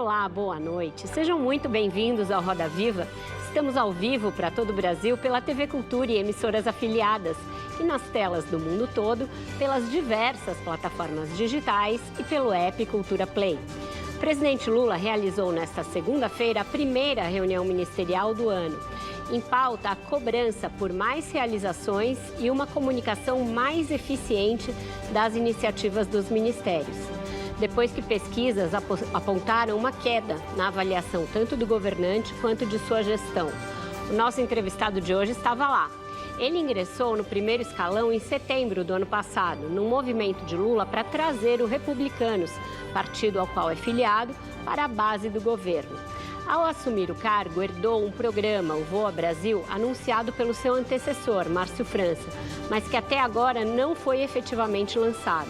Olá, boa noite. Sejam muito bem-vindos ao Roda Viva. Estamos ao vivo para todo o Brasil pela TV Cultura e emissoras afiliadas e nas telas do mundo todo pelas diversas plataformas digitais e pelo app Cultura Play. O presidente Lula realizou nesta segunda-feira a primeira reunião ministerial do ano. Em pauta, a cobrança por mais realizações e uma comunicação mais eficiente das iniciativas dos ministérios. Depois que pesquisas apontaram uma queda na avaliação tanto do governante quanto de sua gestão. O nosso entrevistado de hoje estava lá. Ele ingressou no primeiro escalão em setembro do ano passado, num movimento de Lula para trazer o Republicanos, partido ao qual é filiado, para a base do governo. Ao assumir o cargo, herdou um programa, o Voa Brasil, anunciado pelo seu antecessor, Márcio França, mas que até agora não foi efetivamente lançado.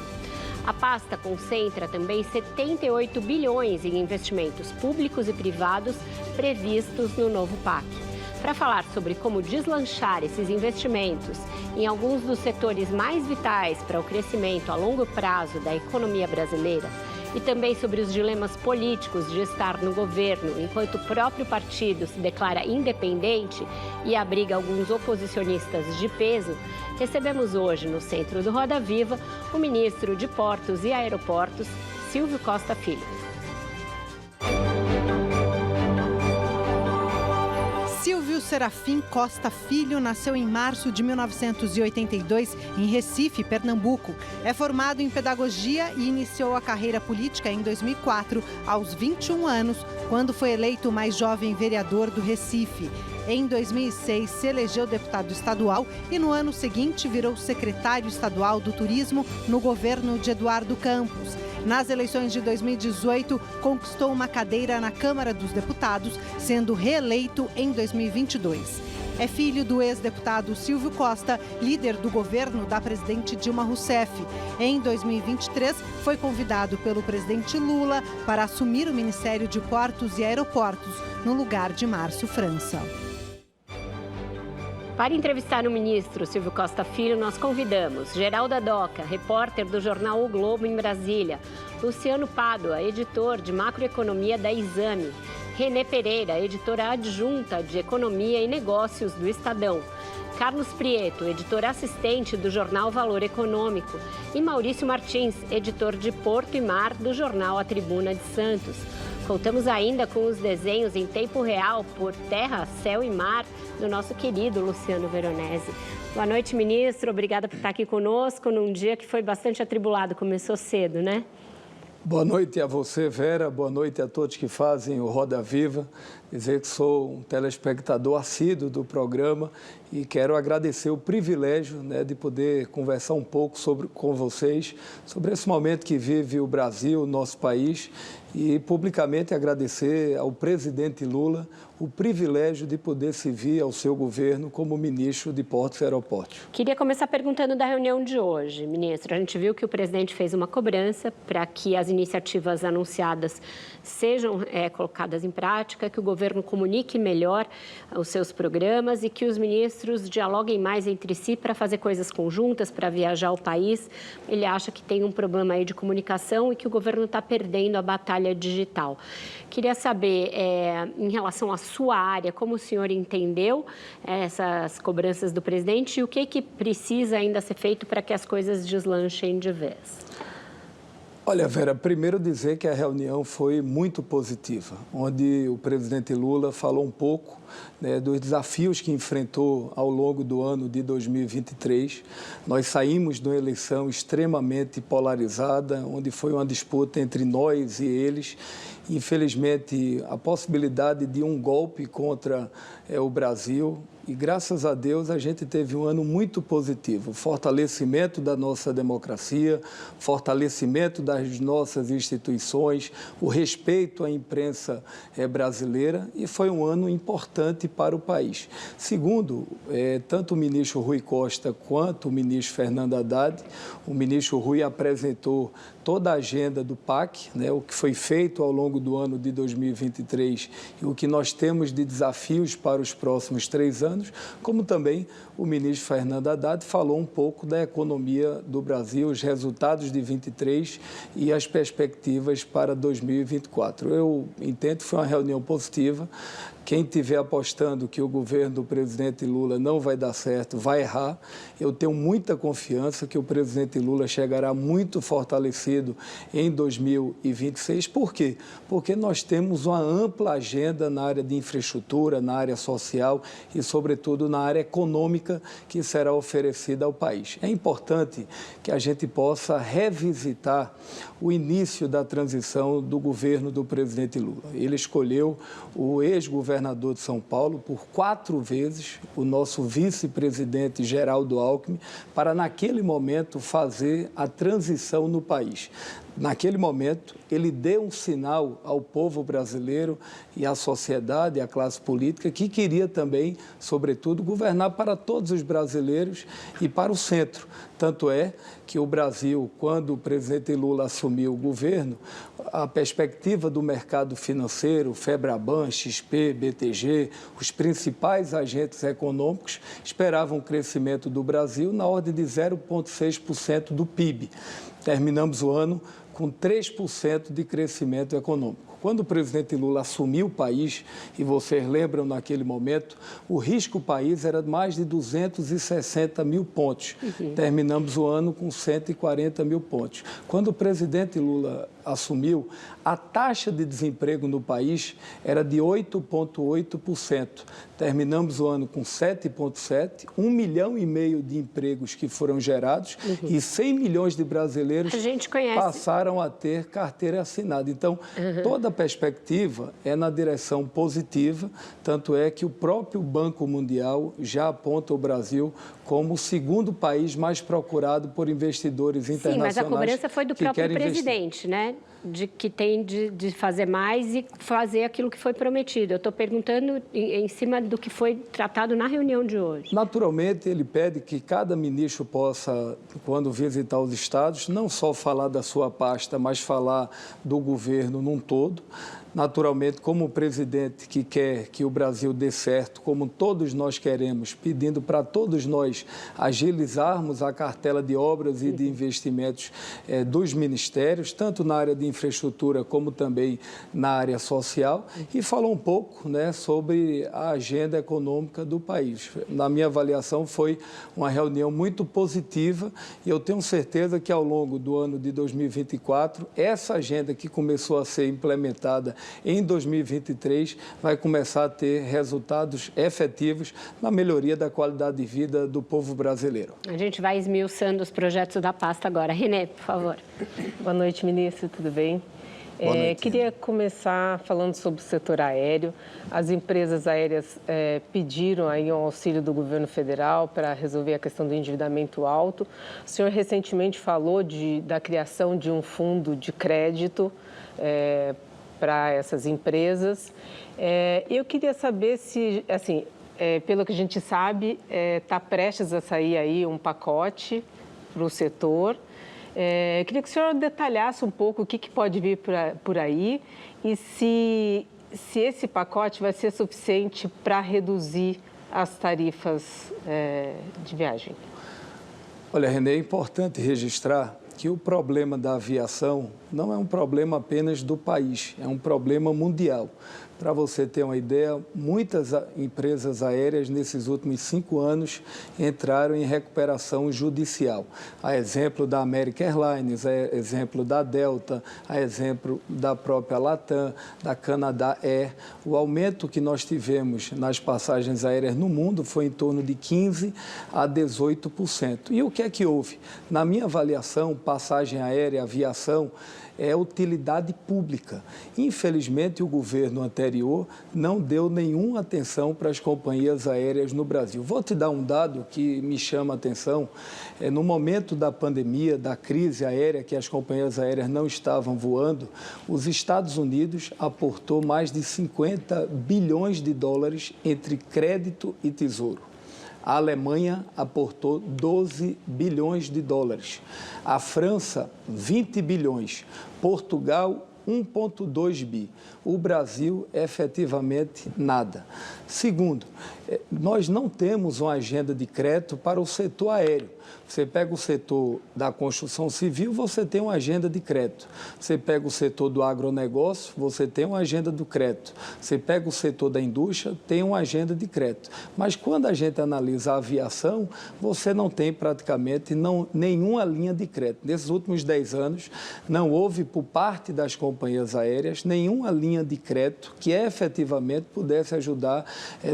A pasta concentra também 78 bilhões em investimentos públicos e privados previstos no novo PAC. Para falar sobre como deslanchar esses investimentos em alguns dos setores mais vitais para o crescimento a longo prazo da economia brasileira e também sobre os dilemas políticos de estar no governo enquanto o próprio partido se declara independente e abriga alguns oposicionistas de peso, recebemos hoje no centro do Roda Viva o ministro de Portos e Aeroportos, Silvio Costa Filho. Silvio Serafim Costa Filho nasceu em março de 1982 em Recife, Pernambuco. É formado em pedagogia e iniciou a carreira política em 2004, aos 21 anos, quando foi eleito o mais jovem vereador do Recife. Em 2006, se elegeu deputado estadual e no ano seguinte virou secretário estadual do Turismo no governo de Eduardo Campos. Nas eleições de 2018, conquistou uma cadeira na Câmara dos Deputados, sendo reeleito em 2022. É filho do ex-deputado Silvio Costa, líder do governo da presidente Dilma Rousseff. Em 2023, foi convidado pelo presidente Lula para assumir o Ministério de Portos e Aeroportos, no lugar de Márcio França. Para entrevistar o ministro Silvio Costa Filho, nós convidamos Geralda Doca, repórter do jornal O Globo em Brasília, Luciano Pádua, editor de macroeconomia da Exame, Renê Pereira, editora adjunta de Economia e Negócios do Estadão, Carlos Prieto, editor assistente do jornal Valor Econômico, e Maurício Martins, editor de Porto e Mar do jornal A Tribuna de Santos. Contamos ainda com os desenhos em tempo real por terra, céu e mar do nosso querido Luciano Veronese. Boa noite, ministro. Obrigada por estar aqui conosco num dia que foi bastante atribulado. Começou cedo, né? Boa noite a você, Vera. Boa noite a todos que fazem o Roda Viva. Dizer que sou um telespectador assíduo do programa e quero agradecer o privilégio, de poder conversar um pouco com vocês sobre esse momento que vive o Brasil, o nosso país, e publicamente agradecer ao presidente Lula o privilégio de poder servir ao seu governo como ministro de Portos e Aeroportos. Queria começar perguntando da reunião de hoje, ministro. A gente viu que o presidente fez uma cobrança para que as iniciativas anunciadas sejam colocadas em prática, que o governo comunique melhor os seus programas e que os ministros dialoguem mais entre si para fazer coisas conjuntas, para viajar ao país. Ele acha que tem um problema aí de comunicação e que o governo está perdendo a batalha digital. Queria saber, em relação à sua área, como o senhor entendeu essas cobranças do presidente e o que precisa ainda ser feito para que as coisas deslanchem de vez? Olha, Vera, primeiro dizer que a reunião foi muito positiva, onde o presidente Lula falou um pouco dos desafios que enfrentou ao longo do ano de 2023. Nós saímos de uma eleição extremamente polarizada, onde foi uma disputa entre nós e eles. Infelizmente, a possibilidade de um golpe contra o Brasil. E, graças a Deus, a gente teve um ano muito positivo. Fortalecimento da nossa democracia, fortalecimento das nossas instituições, o respeito à imprensa brasileira, e foi um ano importante para o país. Segundo, tanto o ministro Rui Costa quanto o ministro Fernando Haddad, o ministro Rui apresentou toda a agenda do PAC, o que foi feito ao longo do ano de 2023 e o que nós temos de desafios para os próximos 3 anos. anos, como também o ministro Fernando Haddad falou um pouco da economia do Brasil, os resultados de 23 e as perspectivas para 2024. Eu entendo que foi uma reunião positiva. Quem estiver apostando que o governo do presidente Lula não vai dar certo, vai errar. Eu tenho muita confiança que o presidente Lula chegará muito fortalecido em 2026. Por quê? Porque nós temos uma ampla agenda na área de infraestrutura, na área social e, sobretudo, na área econômica que será oferecida ao país. É importante que a gente possa revisitar o início da transição do governo do presidente Lula. Ele escolheu o ex-governador de São Paulo por 4 vezes, o nosso vice-presidente Geraldo Alckmin, para naquele momento fazer a transição no país. Naquele momento, ele deu um sinal ao povo brasileiro e à sociedade, à classe política, que queria também, sobretudo, governar para todos os brasileiros e para o centro. Tanto é que o Brasil, quando o presidente Lula assumiu o governo, a perspectiva do mercado financeiro, Febraban, XP, BTG, os principais agentes econômicos esperavam um crescimento do Brasil na ordem de 0,6% do PIB. Terminamos o ano com 3% de crescimento econômico. Quando o presidente Lula assumiu o país, e vocês lembram naquele momento, o risco país era mais de 260 mil pontos. Terminamos o ano com 140 mil pontos. Quando o presidente Lula assumiu, a taxa de desemprego no país era de 8,8%. Terminamos o ano com 7,7%, 1,5 milhão de empregos que foram gerados e 100 milhões de brasileiros passaram a ter carteira assinada. Então, toda a perspectiva é na direção positiva, tanto é que o próprio Banco Mundial já aponta o Brasil como o segundo país mais procurado por investidores internacionais. Sim, mas a cobrança foi do próprio presidente, né? De que tem de fazer mais e fazer aquilo que foi prometido. Eu estou perguntando em cima do que foi tratado na reunião de hoje. Naturalmente, ele pede que cada ministro possa, quando visitar os estados, não só falar da sua pasta, mas falar do governo num todo. Naturalmente, como o presidente que quer que o Brasil dê certo, como todos nós queremos, pedindo para todos nós agilizarmos a cartela de obras e de investimentos dos ministérios, tanto na área de infraestrutura como também na área social, e falou um pouco, né, sobre a agenda econômica do país. Na minha avaliação, foi uma reunião muito positiva e eu tenho certeza que ao longo do ano de 2024, essa agenda que começou a ser implementada em 2023 vai começar a ter resultados efetivos na melhoria da qualidade de vida do povo brasileiro. A gente vai esmiuçando os projetos da pasta agora. Renê, por favor. Boa noite, ministro, tudo bem? Boa noite. Queria começar falando sobre o setor aéreo. As empresas aéreas pediram aí um auxílio do governo federal para resolver a questão do endividamento alto. O senhor recentemente falou da criação de um fundo de crédito para essas empresas. Eu queria saber se, assim, pelo que a gente sabe, está prestes a sair aí um pacote para o setor. Queria que o senhor detalhasse um pouco o que pode vir por aí e se esse pacote vai ser suficiente para reduzir as tarifas de viagem. Olha, Renê, é importante registrar que o problema da aviação não é um problema apenas do país, é um problema mundial. Para você ter uma ideia, muitas empresas aéreas nesses últimos 5 anos entraram em recuperação judicial. A exemplo da American Airlines, a exemplo da Delta, a exemplo da própria Latam, da Canada Air. O aumento que nós tivemos nas passagens aéreas no mundo foi em torno de 15% a 18%. E o que é que houve? Na minha avaliação, passagem aérea, aviação, é utilidade pública. Infelizmente, o governo anterior não deu nenhuma atenção para as companhias aéreas no Brasil. Vou te dar um dado que me chama a atenção. No momento da pandemia, da crise aérea, que as companhias aéreas não estavam voando, os Estados Unidos aportou mais de 50 bilhões de dólares entre crédito e tesouro. A Alemanha aportou 12 bilhões de dólares. A França, 20 bilhões. Portugal, 1,2 bi. O Brasil, efetivamente, nada. Segundo, nós não temos uma agenda de crédito para o setor aéreo. Você pega o setor da construção civil, você tem uma agenda de crédito. Você pega o setor do agronegócio, você tem uma agenda do crédito. Você pega o setor da indústria, tem uma agenda de crédito. Mas quando a gente analisa a aviação, você não tem praticamente nenhuma linha de crédito. Nesses últimos 10 anos, não houve, por parte das companhias aéreas, nenhuma linha de crédito que efetivamente pudesse ajudar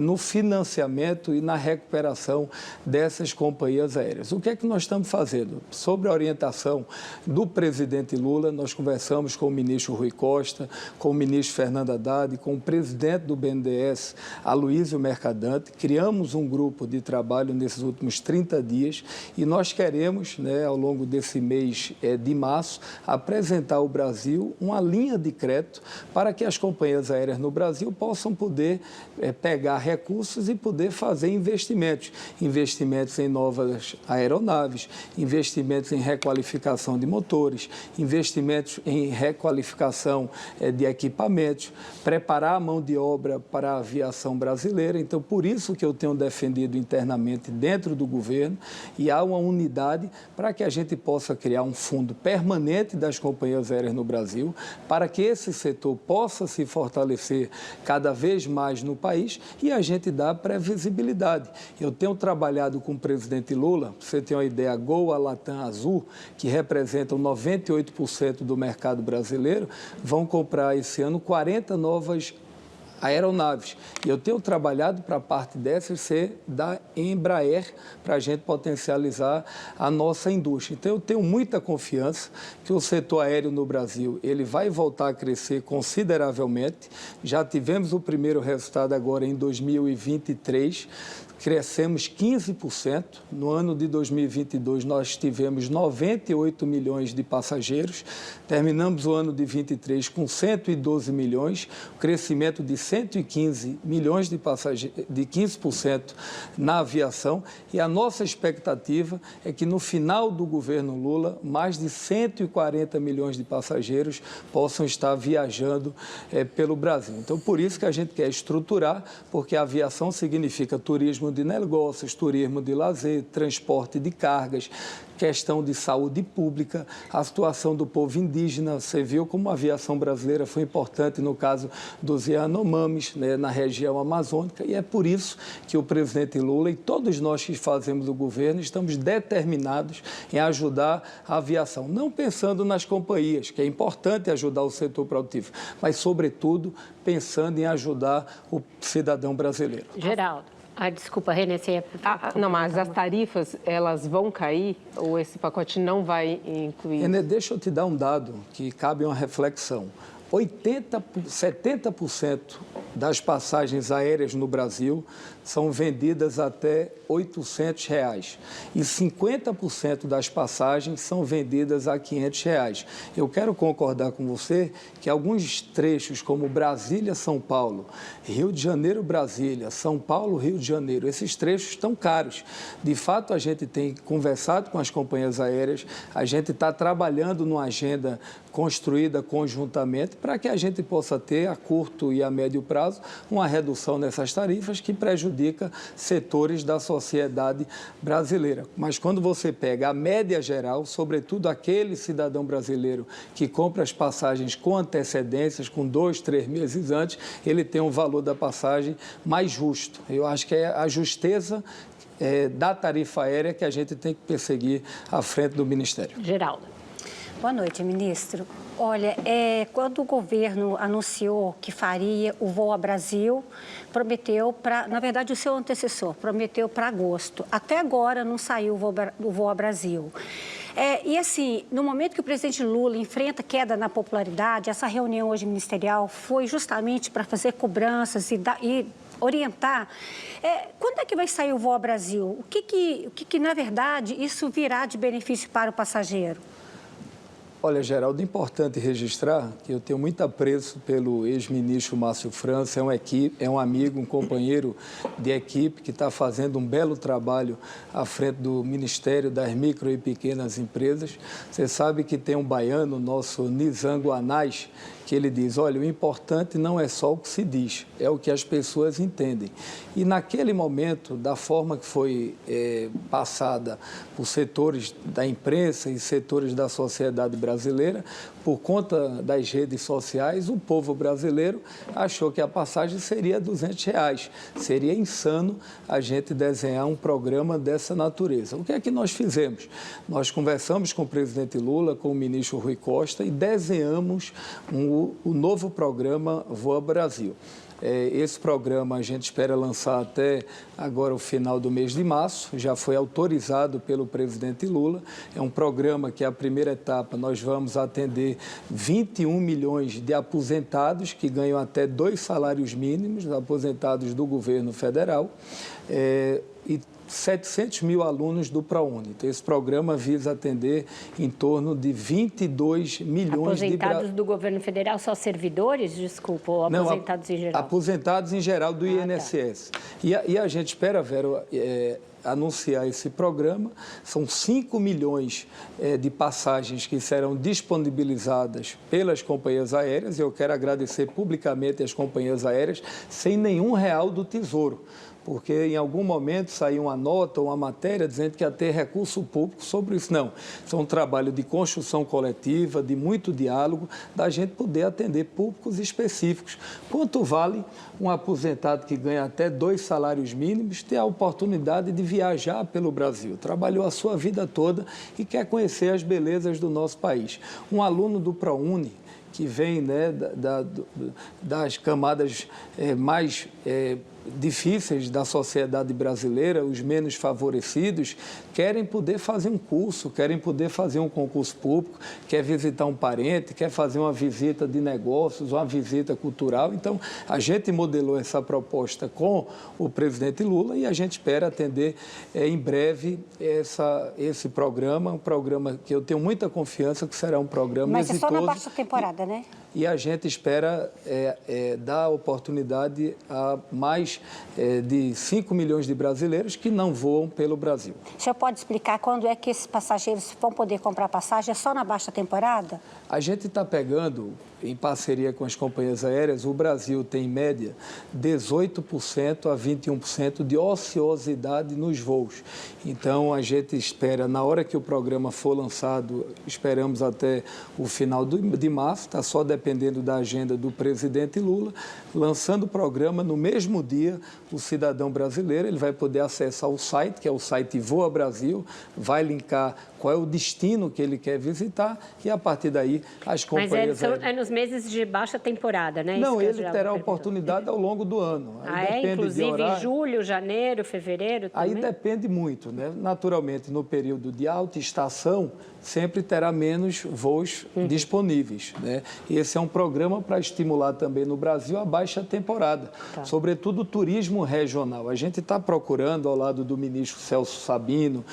no financiamento e na recuperação dessas companhias aéreas. O que é que nós estamos fazendo? Sobre a orientação do presidente Lula, nós conversamos com o ministro Rui Costa, com o ministro Fernando Haddad, com o presidente do BNDES, Aloysio Mercadante, criamos um grupo de trabalho nesses últimos 30 dias e nós queremos, ao longo desse mês de março, apresentar ao Brasil uma linha de crédito para que as companhias aéreas no Brasil possam poder pegar recursos e poder fazer investimentos em novas aeronaves, investimentos em requalificação de motores, investimentos em requalificação de equipamentos, preparar a mão de obra para a aviação brasileira. Então, por isso que eu tenho defendido internamente dentro do governo e há uma unidade para que a gente possa criar um fundo permanente das companhias aéreas no Brasil, para que esse setor possa se fortalecer cada vez mais no país e a gente dá previsibilidade. Eu tenho trabalhado com o presidente Lula, você tem uma ideia, a Gol, a Latam, a Azul, que representam 98% do mercado brasileiro, vão comprar esse ano 40 novas aeronaves. E eu tenho trabalhado para a parte dessas ser da Embraer, para a gente potencializar a nossa indústria. Então, eu tenho muita confiança que o setor aéreo no Brasil ele vai voltar a crescer consideravelmente. Já tivemos o primeiro resultado agora em 2023, crescemos 15%. No ano de 2022, nós tivemos 98 milhões de passageiros. Terminamos o ano de 23 com 112 milhões, crescimento de 115 milhões de passageiros, de 15% na aviação. E a nossa expectativa é que no final do governo Lula, mais de 140 milhões de passageiros possam estar viajando pelo Brasil. Então, por isso que a gente quer estruturar, porque a aviação significa turismo de negócios, turismo de lazer, transporte de cargas, questão de saúde pública, a situação do povo indígena. Você viu como a aviação brasileira foi importante no caso dos Yanomamis, na região amazônica, e é por isso que o presidente Lula e todos nós que fazemos o governo estamos determinados em ajudar a aviação, não pensando nas companhias, que é importante ajudar o setor produtivo, mas, sobretudo, pensando em ajudar o cidadão brasileiro. Geraldo. Desculpa, Renê, você ia... Não, mas as tarifas, elas vão cair ou esse pacote não vai incluir? Renê, deixa eu te dar um dado que cabe uma reflexão. 70% das passagens aéreas no Brasil são vendidas até R$ 800 e 50% das passagens são vendidas a R$ 500. Eu quero concordar com você que alguns trechos como Brasília-São Paulo, Rio de Janeiro-Brasília, São Paulo-Rio de Janeiro, esses trechos estão caros. De fato, a gente tem conversado com as companhias aéreas, a gente está trabalhando numa agenda construída conjuntamente para que a gente possa ter, a curto e a médio prazo, uma redução nessas tarifas que prejudica setores da sociedade brasileira. Mas quando você pega a média geral, sobretudo aquele cidadão brasileiro que compra as passagens com antecedências, com 2, 3 meses antes, ele tem um valor da passagem mais justo. Eu acho que é a justeza da tarifa aérea que a gente tem que perseguir à frente do Ministério. Geraldo. Boa noite, ministro. Olha, quando o governo anunciou que faria o Voo ao Brasil, prometeu na verdade, o seu antecessor prometeu para agosto. Até agora não saiu o Voo ao Brasil. E assim, no momento que o presidente Lula enfrenta queda na popularidade, essa reunião hoje ministerial foi justamente para fazer cobranças e orientar. Quando é que vai sair o Voo ao Brasil? O que na verdade, isso virá de benefício para o passageiro? Olha, Geraldo, é importante registrar que eu tenho muito apreço pelo ex-ministro Márcio França, é um amigo, um companheiro de equipe que está fazendo um belo trabalho à frente do Ministério das Micro e Pequenas Empresas. Você sabe que tem um baiano, nosso Nizango Anais, que ele diz, olha, o importante não é só o que se diz, é o que as pessoas entendem. E naquele momento, da forma que foi passada por setores da imprensa e setores da sociedade brasileira, por conta das redes sociais, o povo brasileiro achou que a passagem seria R$200. Seria insano a gente desenhar um programa dessa natureza. O que é que nós fizemos? Nós conversamos com o presidente Lula, com o ministro Rui Costa e desenhamos o novo programa Voa Brasil. Esse programa a gente espera lançar até agora o final do mês de março, já foi autorizado pelo presidente Lula. É um programa que a primeira etapa nós vamos atender 21 milhões de aposentados que ganham até 2 salários mínimos, aposentados do governo federal, e 700 mil alunos do ProUni. Então, esse programa visa atender em torno de 22 milhões de... Aposentados do governo federal, só servidores, desculpa, ou aposentados em geral? Aposentados em geral do INSS. Tá. E a gente espera, Vera, anunciar esse programa. São 5 milhões de passagens que serão disponibilizadas pelas companhias aéreas. Eu quero agradecer publicamente às companhias aéreas, sem nenhum real do Tesouro, porque em algum momento saiu uma nota ou uma matéria dizendo que ia ter recurso público sobre isso. Não, isso é um trabalho de construção coletiva, de muito diálogo, da gente poder atender públicos específicos. Quanto vale um aposentado que ganha até 2 salários mínimos ter a oportunidade de viajar pelo Brasil? Trabalhou a sua vida toda e quer conhecer as belezas do nosso país. Um aluno do ProUni, que vem, né, das camadas mais difíceis da sociedade brasileira, os menos favorecidos, querem poder fazer um curso, querem poder fazer um concurso público, quer visitar um parente, quer fazer uma visita de negócios, uma visita cultural. Então, a gente modelou essa proposta com o presidente Lula e a gente espera atender em breve esse programa, um programa que eu tenho muita confiança que será um programa exitoso. Mas é só na baixa temporada, né? E a gente espera dar oportunidade a mais de 5 milhões de brasileiros que não voam pelo Brasil. O senhor pode explicar quando é que esses passageiros vão poder comprar passagem? É só na baixa temporada? A gente está pegando, em parceria com as companhias aéreas, o Brasil tem, em média, 18% a 21% de ociosidade nos voos. Então, a gente espera, na hora que o programa for lançado, esperamos até o final de março, está só dependendo da agenda do presidente Lula, lançando o programa no mesmo dia, o cidadão brasileiro ele vai poder acessar o site, que é o site Voa Brasil, vai linkar qual é o destino que ele quer visitar e, a partir daí, as companhias... Mas é nos meses de baixa temporada, né? Não, ele terá oportunidade ao longo do ano. Inclusive julho, janeiro, fevereiro também? Aí depende muito, né? Naturalmente, no período de alta estação, sempre terá menos voos disponíveis, né? Esse é um programa para estimular também no Brasil a baixa temporada, sobretudo o turismo regional. A gente está procurando, ao lado do ministro Celso Sabino,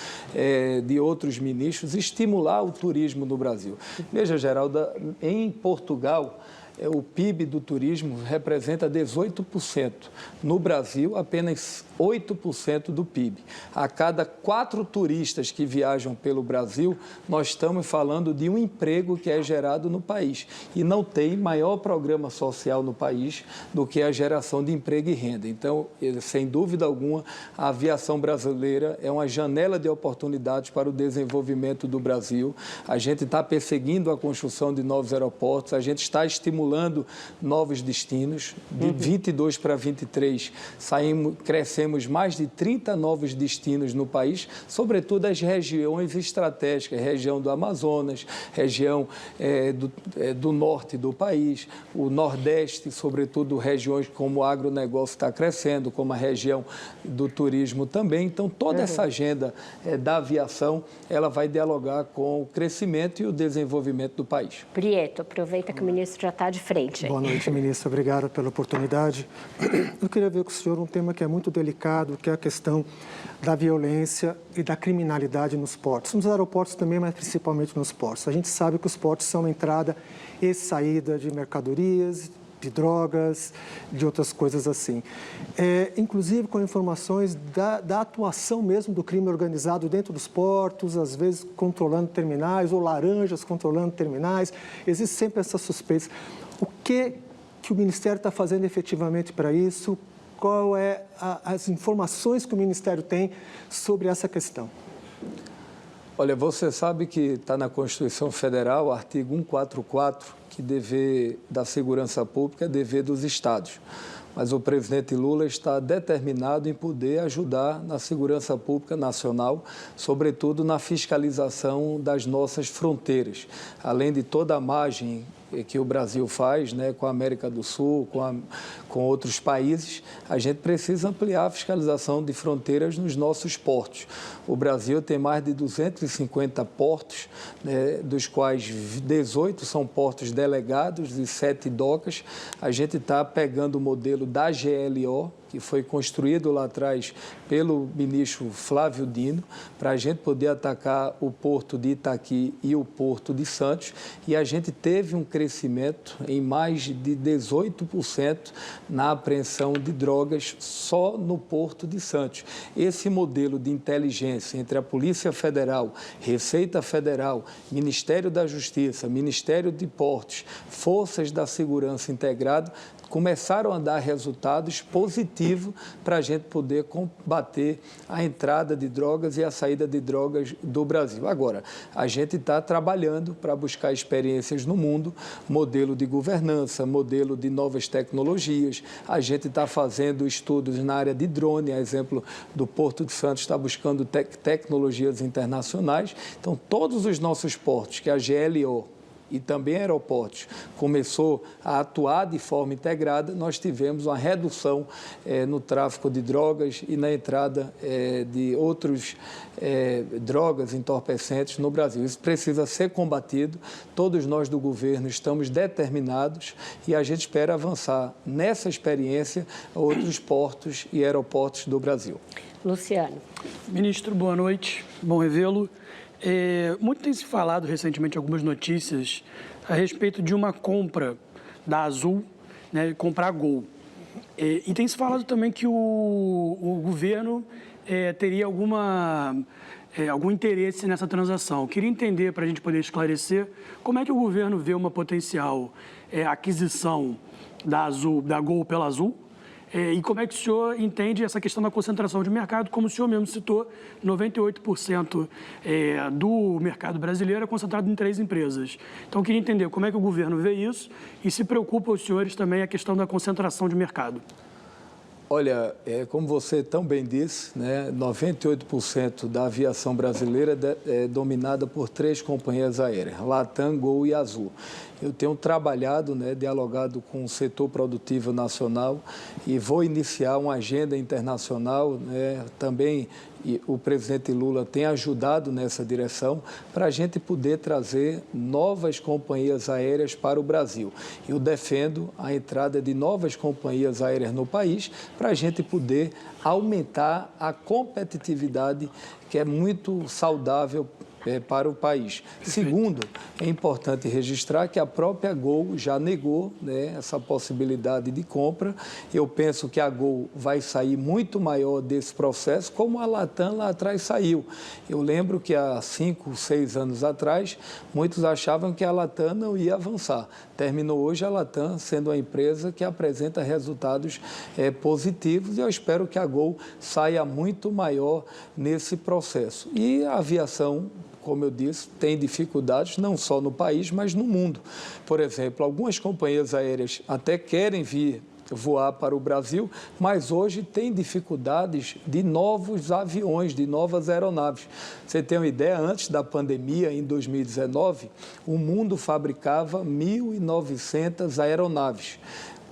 de outros ministros, estimular o turismo no Brasil. Veja, Geralda, em Portugal, o PIB do turismo representa 18%. No Brasil, apenas 8% do PIB. A cada 4 turistas que viajam pelo Brasil, nós estamos falando de um emprego que é gerado no país. E não tem maior programa social no país do que a geração de emprego e renda. Então, sem dúvida alguma, a aviação brasileira é uma janela de oportunidades para o desenvolvimento do Brasil. A gente está perseguindo a construção de novos aeroportos, a gente está estimulando novos destinos. De 22 para 23, crescemos mais de 30 novos destinos no país, sobretudo as regiões estratégicas, região do Amazonas, região do norte do país, o Nordeste, sobretudo regiões como o agronegócio está crescendo, como a região do turismo também. Então, toda essa agenda da aviação, ela vai dialogar com o crescimento e o desenvolvimento do país. Prieto, aproveita que o ministro já está de de frente. Boa noite, ministra. Obrigado pela oportunidade. Eu queria ver com o senhor um tema que é muito delicado, que é a questão da violência e da criminalidade nos portos. Nos aeroportos também, mas principalmente nos portos. A gente sabe que os portos são entrada e saída de mercadorias, de drogas, de outras coisas assim. Inclusive com informações da atuação mesmo do crime organizado dentro dos portos, às vezes controlando terminais, ou laranjas controlando terminais. Existem sempre essas suspeitas. O que o Ministério está fazendo efetivamente para isso? Qual é as informações que o Ministério tem sobre essa questão? Olha, você sabe que está na Constituição Federal, artigo 144, que dever da segurança pública é dever dos estados. Mas o presidente Lula está determinado em poder ajudar na segurança pública nacional, sobretudo na fiscalização das nossas fronteiras, além de toda a margem que o Brasil faz, né, com a América do Sul, com outros países, a gente precisa ampliar a fiscalização de fronteiras nos nossos portos. O Brasil tem mais de 250 portos, né, dos quais 18 são portos delegados e 7 docas. A gente está pegando o modelo da GLO, que foi construído lá atrás pelo ministro Flávio Dino, para a gente poder atacar o porto de Itaqui e o porto de Santos. E a gente teve um crescimento em mais de 18% na apreensão de drogas só no porto de Santos. Esse modelo de inteligência entre a Polícia Federal, Receita Federal, Ministério da Justiça, Ministério de Portos, Forças da Segurança Integrado, começaram a dar resultados positivos para a gente poder combater a entrada de drogas e a saída de drogas do Brasil. Agora, a gente está trabalhando para buscar experiências no mundo, modelo de governança, modelo de novas tecnologias. A gente está fazendo estudos na área de drone, a exemplo do Porto de Santos está buscando tecnologias internacionais. Então, todos os nossos portos, que a GLO e também aeroportos começou a atuar de forma integrada, nós tivemos uma redução no tráfico de drogas e na entrada de outros drogas entorpecentes no Brasil. Isso precisa ser combatido. Todos nós do governo estamos determinados e a gente espera avançar nessa experiência a outros portos e aeroportos do Brasil. Luciano. Ministro, boa noite. Bom revê-lo. Muito tem se falado recentemente algumas notícias a respeito de uma compra da Azul, né, comprar a Gol. E tem se falado também que o governo teria algum interesse nessa transação. Eu queria entender, para a gente poder esclarecer, como é que o governo vê uma potencial aquisição da Gol pela Azul. E como é que o senhor entende essa questão da concentração de mercado? Como o senhor mesmo citou, 98% do mercado brasileiro é concentrado em 3 empresas. Então, eu queria entender como é que o governo vê isso e se preocupa os senhores também a questão da concentração de mercado. Olha, como você tão bem disse, né, 98% da aviação brasileira é dominada por 3 companhias aéreas, Latam, Gol e Azul. Eu tenho trabalhado, né, dialogado com o setor produtivo nacional e vou iniciar uma agenda internacional, né, também o presidente Lula tem ajudado nessa direção para a gente poder trazer novas companhias aéreas para o Brasil. Eu defendo a entrada de novas companhias aéreas no país para a gente poder aumentar a competitividade, que é muito saudável para o país. Segundo, é importante registrar que a própria Gol já negou, né, essa possibilidade de compra. Eu penso que a Gol vai sair muito maior desse processo, como a Latam lá atrás saiu. Eu lembro que há 5, 6 anos atrás, muitos achavam que a Latam não ia avançar. Terminou hoje a Latam sendo a empresa que apresenta resultados positivos e eu espero que a Gol saia muito maior nesse processo. E a aviação, como eu disse, tem dificuldades não só no país, mas no mundo. Por exemplo, algumas companhias aéreas até querem vir voar para o Brasil, mas hoje tem dificuldades de novos aviões, de novas aeronaves. Você tem uma ideia, antes da pandemia, em 2019, o mundo fabricava 1.900 aeronaves.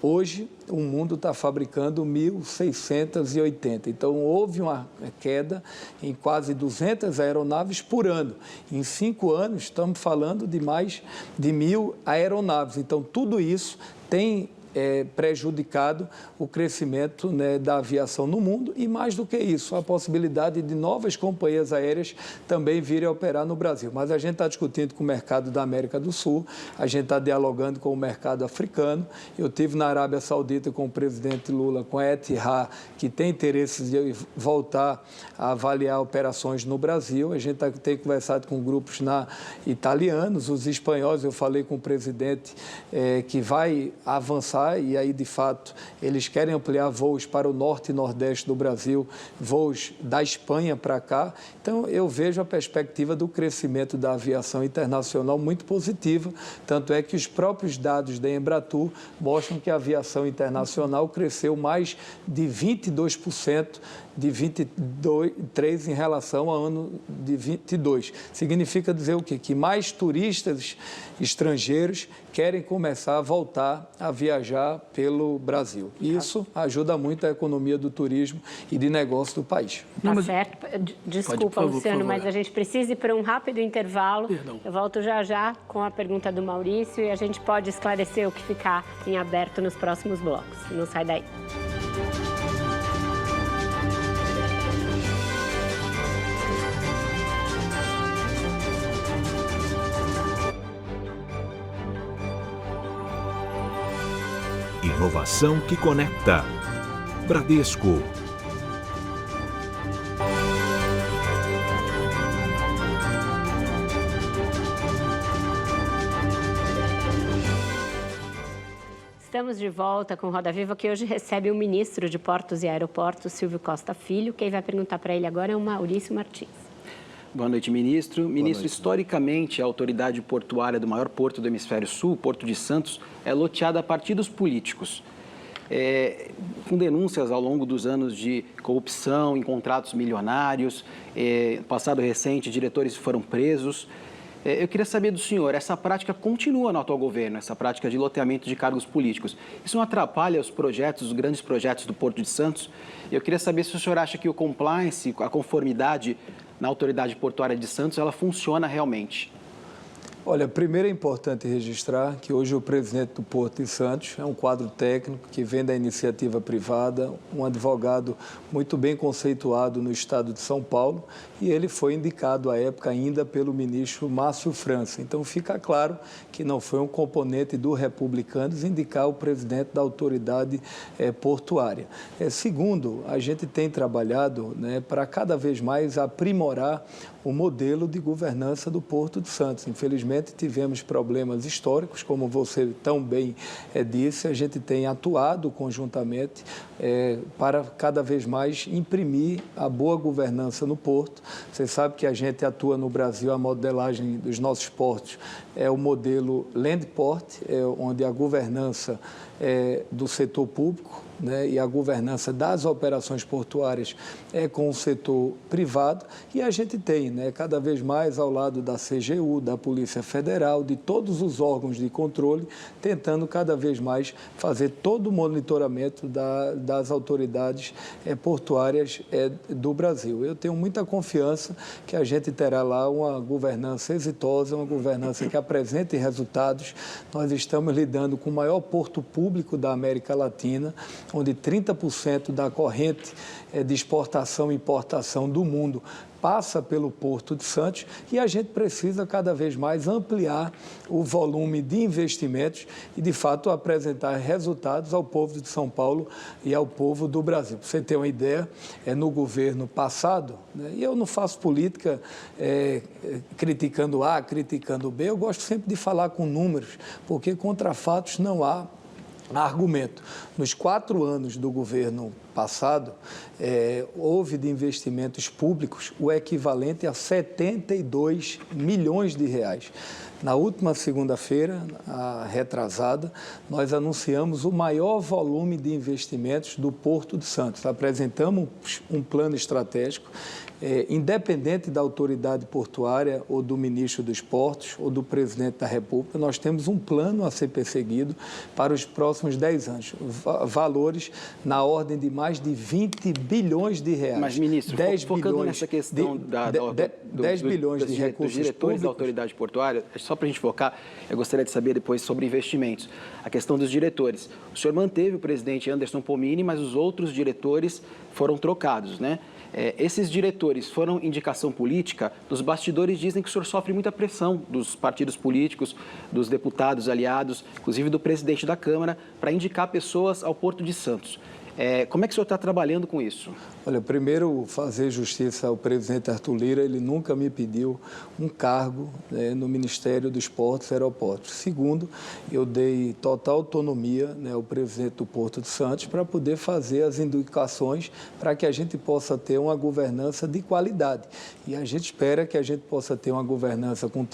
Hoje, o mundo está fabricando 1.680. Então, houve uma queda em quase 200 aeronaves por ano. Em 5 anos, estamos falando de mais de 1.000 aeronaves. Então, tudo isso tem prejudicado o crescimento, né, da aviação no mundo e, mais do que isso, a possibilidade de novas companhias aéreas também virem a operar no Brasil. Mas a gente está discutindo com o mercado da América do Sul, a gente está dialogando com o mercado africano. Eu estive na Arábia Saudita com o presidente Lula, com a Etihad, que tem interesse de voltar a avaliar operações no Brasil. A gente tem conversado com grupos italianos, os espanhóis. Eu falei com o presidente que vai avançar e aí, de fato, eles querem ampliar voos para o norte e nordeste do Brasil, voos da Espanha para cá. Então, eu vejo a perspectiva do crescimento da aviação internacional muito positiva, tanto é que os próprios dados da Embratur mostram que a aviação internacional cresceu mais de 22% de 23 em relação ao ano de 22. Significa dizer o quê? Que mais turistas estrangeiros querem começar a voltar a viajar pelo Brasil. Isso ajuda muito a economia do turismo e de negócio do país. Tá certo. Desculpa, Luciano, mas a gente precisa ir para um rápido intervalo. Perdão. Eu volto já com a pergunta do Maurício e a gente pode esclarecer o que ficar em aberto nos próximos blocos. Não sai daí. Inovação que conecta. Bradesco. Estamos de volta com Roda Viva, que hoje recebe o ministro de Portos e Aeroportos, Silvio Costa Filho. Quem vai perguntar para ele agora é o Maurício Martins. Boa noite, ministro. Ministro, historicamente, a autoridade portuária do maior porto do Hemisfério Sul, Porto de Santos, é loteada a partidos políticos, com denúncias ao longo dos anos de corrupção em contratos milionários. Passado recente, diretores foram presos. Eu queria saber do senhor, essa prática continua no atual governo, essa prática de loteamento de cargos políticos. Isso não atrapalha os projetos, os grandes projetos do Porto de Santos? Eu queria saber se o senhor acha que o compliance, a conformidade na autoridade portuária de Santos, ela funciona realmente. Olha, primeiro é importante registrar que hoje o presidente do Porto de Santos é um quadro técnico que vem da iniciativa privada, um advogado muito bem conceituado no estado de São Paulo, e ele foi indicado à época ainda pelo ministro Márcio França. Então fica claro que não foi um componente do Republicanos indicar o presidente da autoridade portuária. Segundo, a gente tem trabalhado, né, para cada vez mais aprimorar o modelo de governança do Porto de Santos. Infelizmente, tivemos problemas históricos, como você tão bem disse. A gente tem atuado conjuntamente para cada vez mais imprimir a boa governança no Porto. Você sabe que a gente atua no Brasil, a modelagem dos nossos portos é o modelo Land Port, onde a governança do setor público, né, e a governança das operações portuárias com o setor privado, e a gente tem, né, cada vez mais ao lado da CGU, da Polícia Federal, de todos os órgãos de controle, tentando cada vez mais fazer todo o monitoramento das autoridades portuárias do Brasil. Eu tenho muita confiança que a gente terá lá uma governança exitosa, uma governança que apresente resultados. Nós estamos lidando com o maior porto público da América Latina, onde 30% da corrente de exportação e importação do mundo passa pelo Porto de Santos, e a gente precisa cada vez mais ampliar o volume de investimentos e, de fato, apresentar resultados ao povo de São Paulo e ao povo do Brasil. Para você ter uma ideia, no governo passado, né, e eu não faço política criticando A, criticando B, eu gosto sempre de falar com números, porque contra fatos não há argumento. Nos 4 anos do governo passado, houve de investimentos públicos o equivalente a 72 milhões de reais. Na última segunda-feira, a retrasada, nós anunciamos o maior volume de investimentos do Porto de Santos. Apresentamos um plano estratégico, independente da autoridade portuária ou do ministro dos Portos ou do presidente da República, nós temos um plano a ser perseguido para os próximos 10 anos. Valores na ordem de mais de 20 bilhões de reais. Mas, ministro, 10 focando bilhões nessa questão 10 bilhões de recursos dos diretores públicos. da autoridade portuária, só para a gente focar, eu gostaria de saber depois sobre investimentos. A questão dos diretores. O senhor manteve o presidente Anderson Pomini, mas os outros diretores foram trocados, né? Esses diretores foram indicação política? Nos bastidores dizem que o senhor sofre muita pressão dos partidos políticos, dos deputados aliados, inclusive do presidente da Câmara, para indicar pessoas ao Porto de Santos. Como é que o senhor está trabalhando com isso? Olha, primeiro, fazer justiça ao presidente Arthur Lira, ele nunca me pediu um cargo no Ministério dos Portos e Aeroportos. Segundo, eu dei total autonomia ao presidente do Porto de Santos para poder fazer as indicações para que a gente possa ter uma governança de qualidade. E a gente espera que a gente possa ter uma governança com